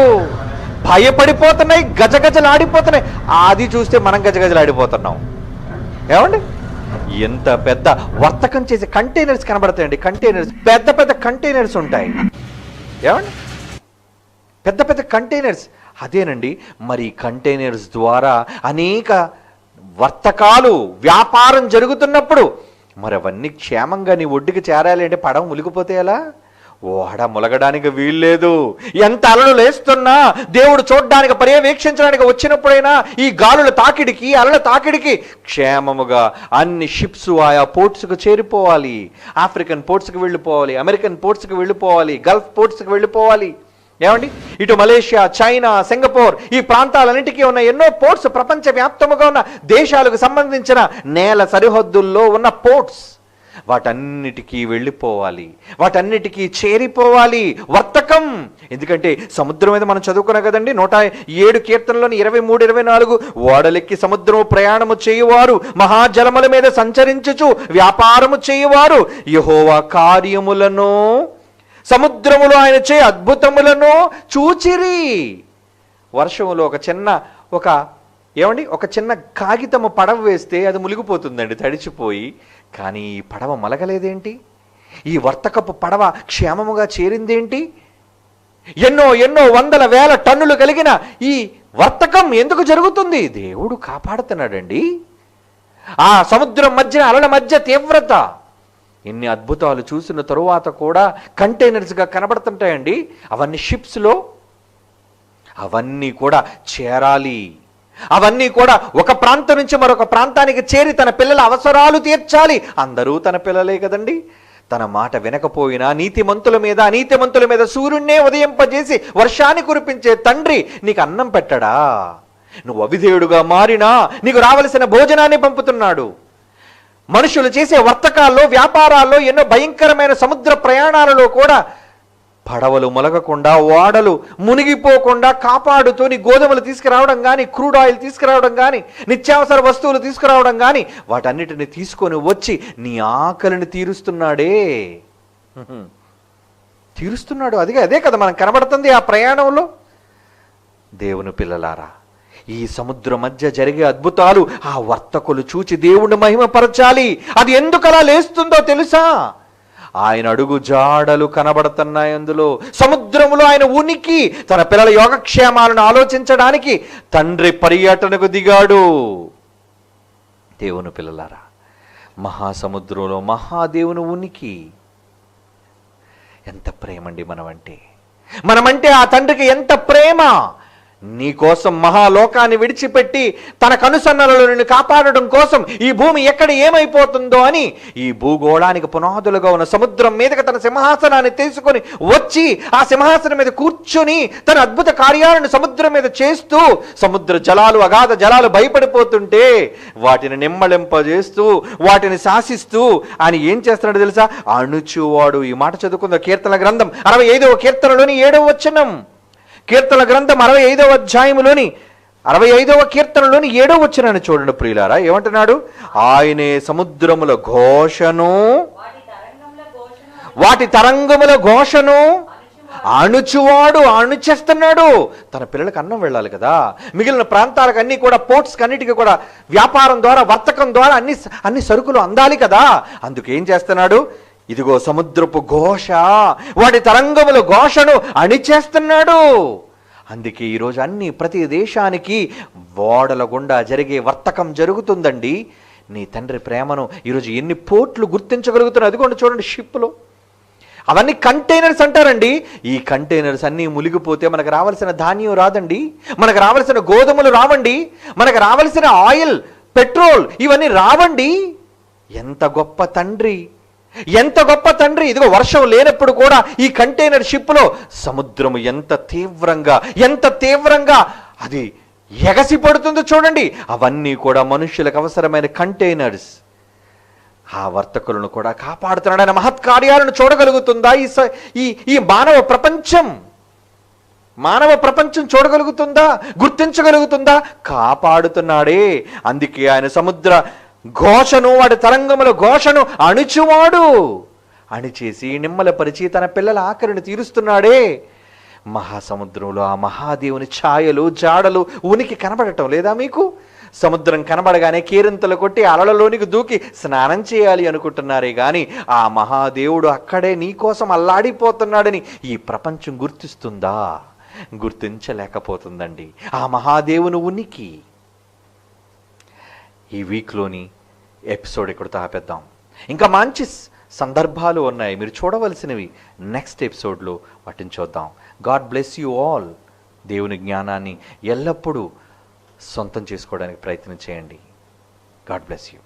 భయపడిపోతున్నాయి, గజగజలాడిపోతున్నాయి. అది చూస్తే మనం గజగజలాడిపోతున్నాం. ఏమండి, ఎంత పెద్ద వర్తకం చేసే కంటైనర్స్ కనబడతాయండి. కంటైనర్స్, పెద్ద పెద్ద కంటైనర్స్ ఉంటాయి. ఏమండి, పెద్ద పెద్ద కంటైనర్స్. అదేనండి, మరి కంటైనర్స్ ద్వారా అనేక వర్తకాలు, వ్యాపారం జరుగుతున్నప్పుడు మరి అవన్నీ క్షేమంగా నీ ఒడ్డుకి చేరాలి అంటే పడవ మునిగిపోతే ఎలా? ఓడ ములగడానికి వీల్లేదు. ఎంత అలలు లేస్తున్నా దేవుడు చూడడానికి, పర్యవేక్షించడానికి వచ్చినప్పుడైనా ఈ గాలుల తాకిడికి, అలల తాకిడికి క్షేమముగా అన్ని షిప్స్ ఆయా పోర్ట్స్కు చేరిపోవాలి. ఆఫ్రికన్ పోర్ట్స్కి వెళ్ళిపోవాలి, అమెరికన్ పోర్ట్స్కి వెళ్ళిపోవాలి, గల్ఫ్ పోర్ట్స్కి వెళ్ళిపోవాలి. ఏమండి, ఇటు మలేషియా, చైనా, సింగపూర్, ఈ ప్రాంతాలన్నిటికీ ఉన్న ఎన్నో పోర్ట్స్, ప్రపంచవ్యాప్తముగా ఉన్న దేశాలకు సంబంధించిన నేల సరిహద్దుల్లో ఉన్న పోర్ట్స్, వాటన్నిటికీ వెళ్ళిపోవాలి, వాటన్నిటికీ చేరిపోవాలి వర్తకం. ఎందుకంటే సముద్రం మీద మనం చదువుకున్నాం కదండి, 107 కీర్తనలోని 23, 24, ఓడలెక్కి సముద్రము ప్రయాణము చేయువారు, మహాజలముల మీద సంచరించుచు వ్యాపారము చేయువారు యెహోవా కార్యములను, సముద్రములో ఆయన చే అద్భుతములను చూచిరి. వర్షములో ఒక చిన్న కాగితము పడవ వేస్తే అది మునిగిపోతుందండి తడిచిపోయి. కానీ ఈ పడవ మలగలేదేంటి? ఈ వర్తకపు పడవ క్షేమముగా చేరిందేంటి? ఎన్నో ఎన్నో వందల వేల టన్నులు కలిగిన ఈ వర్తకం ఎందుకు జరుగుతుంది? దేవుడు కాపాడుతున్నాడండి. ఆ సముద్రం మధ్య, అలల మధ్య తీవ్రత, ఇన్ని అద్భుతాలు చూసిన తరువాత కూడా కంటైనర్స్గా కనబడుతుంటాయండి. అవన్నీ షిప్స్లో, అవన్నీ కూడా చేరాలి. అవన్నీ కూడా ఒక ప్రాంతం నుంచి మరొక ప్రాంతానికి చేరి తన పిల్లల అవసరాలు తీర్చాలి. అందరూ తన పిల్లలే కదండి. తన మాట వినకపోయినా నీతిమంతుల మీద సూర్యున్నే ఉదయింపజేసి వర్షాన్ని కురిపించే తండ్రి నీకు అన్నం పెట్టడా? నువ్వు అవిధేయుడుగా మారినా నీకు రావలసిన భోజనాన్ని పంపుతున్నాడు. మనుషులు చేసే వర్తకాల్లో, వ్యాపారాల్లో, ఎన్నో భయంకరమైన సముద్ర ప్రయాణాలలో కూడా పడవలు ములగకుండా, ఓడలు మునిగిపోకుండా కాపాడుతూ నీ గోధుమలు తీసుకురావడం కానీ, క్రూడ్ ఆయిల్ తీసుకురావడం కానీ, నిత్యావసర వస్తువులు తీసుకురావడం కానీ, వాటన్నిటిని తీసుకొని వచ్చి నీ ఆకలిని తీరుస్తున్నాడే. తీరుస్తున్నాడు. అదే కదా మనం కనబడుతుంది ఆ ప్రయాణంలో. దేవుని పిల్లలారా, ఈ సముద్ర మధ్య జరిగే అద్భుతాలు ఆ వర్తకులు చూచి దేవుణ్ణి మహిమపరచాలి. అది ఎందుకు అలా లేస్తుందో తెలుసా? ఆయన అడుగు జాడలు కనబడుతున్నాయి అందులో. సముద్రములో ఆయన ఉనికి, తన పిల్లల యోగక్షేమాలను ఆలోచించడానికి తండ్రి పర్యటనకు దిగాడు. దేవుని పిల్లలారా, మహాసముద్రంలో మహాదేవుని ఉనికి. ఎంత ప్రేమండి మనమంటే ఆ తండ్రికి ఎంత ప్రేమ! నీ కోసం మహాలోకాన్ని విడిచిపెట్టి తన కనుసన్నలలో నిన్ను కాపాడడం కోసం ఈ భూమి ఎక్కడ ఏమైపోతుందో అని ఈ భూగోళానికి పునాదులుగా ఉన్న సముద్రం మీదకి తన సింహాసనాన్ని తీసుకొని వచ్చి ఆ సింహాసనం మీద కూర్చొని తన అద్భుత కార్యాలను సముద్రం మీద చేస్తూ, సముద్ర జలాలు, అగాధ జలాలు భయపడిపోతుంటే వాటిని నిమ్మళింపజేస్తూ, వాటిని శాసిస్తూ ఆయన ఏం చేస్తున్నాడు తెలుసా? అణుచువాడు. ఈ మాట చదువుకుందాం. కీర్తన గ్రంథం 65వ కీర్తనలోని 7వ వచనం. కీర్తన గ్రంథం 65వ అధ్యాయములోని 65వ కీర్తనలోని 7వ వచనాన్ని చూడండి ప్రియులారా. ఏమంటున్నాడు? ఆయనే సముద్రముల ఘోషను, వాటి తరంగముల ఘోషను అణుచువాడు. అణుచేస్తున్నాడు. తన పిల్లలకు అన్నం వెళ్ళాలి కదా. మిగిలిన ప్రాంతాలకు అన్ని కూడా, పోర్ట్స్కి అన్నిటికీ కూడా వ్యాపారం ద్వారా, వర్తకం ద్వారా అన్ని సరుకులు అందాలి కదా. అందుకేం చేస్తున్నాడు? ఇదిగో సముద్రపు ఘోష, వాటి తరంగముల ఘోషను అణిచేస్తున్నాడు. అందుకే ఈరోజు ప్రతి దేశానికి ఓడల గుండా జరిగే వర్తకం జరుగుతుందండి. నీ తండ్రి ప్రేమను ఈరోజు ఎన్ని పోర్ట్లు గుర్తించగలుగుతున్నాయి? అదిగోండి చూడండి, షిప్లో అవన్నీ కంటైనర్స్ అంటారండి. ఈ కంటైనర్స్ అన్నీ మునిగిపోతే మనకు రావాల్సిన ధాన్యం రాదండి, మనకు రావాల్సిన గోధుమలు రావండి, మనకు రావాల్సిన ఆయిల్, పెట్రోల్ ఇవన్నీ రావండి. ఎంత గొప్ప తండ్రి, ఎంత గొప్ప తండ్రి. ఇదిగో వర్షం లేనప్పుడు కూడా ఈ కంటైనర్ షిప్లో సముద్రము ఎంత తీవ్రంగా అది ఎగసి పడుతుందో చూడండి. అవన్నీ కూడా మనుష్యులకు అవసరమైన కంటైనర్స్. ఆ వర్తకులను కూడా కాపాడుతున్నాడు. ఆయన మహత్కార్యాలను చూడగలుగుతుందా ఈ మానవ ప్రపంచం చూడగలుగుతుందా, గుర్తించగలుగుతుందా? కాపాడుతున్నాడే. అందుకే ఆయన సముద్ర ఘోషను, వాడి తరంగముల ఘోషను అణిచువాడు. అణిచేసి నిమ్మలపరిచి తన పిల్లల ఆకలిని తీరుస్తున్నాడే. మహాసముద్రంలో ఆ మహాదేవుని ఛాయలు, జాడలు, ఉనికి కనబడటం లేదా మీకు? సముద్రం కనబడగానే కేరింతలు కొట్టి అలలలోనికి దూకి స్నానం చేయాలి అనుకుంటున్నారే గాని ఆ మహాదేవుడు అక్కడే నీకోసం అల్లాడిపోతున్నాడని ఈ ప్రపంచం గుర్తిస్తుందా? గుర్తించలేకపోతుందండి ఆ మహాదేవుని ఉనికి. ఈ వీక్లోని ఎపిసోడ్ ఇక్కడితో ఆపేద్దాం. ఇంకా మంచి సందర్భాలు ఉన్నాయి మీరు చూడవలసినవి. నెక్స్ట్ ఎపిసోడ్లో వాటిని చూద్దాం. God bless you all. దేవుని జ్ఞానాన్ని ఎల్లప్పుడూ సొంతం చేసుకోవడానికి ప్రయత్నం చేయండి. God bless you.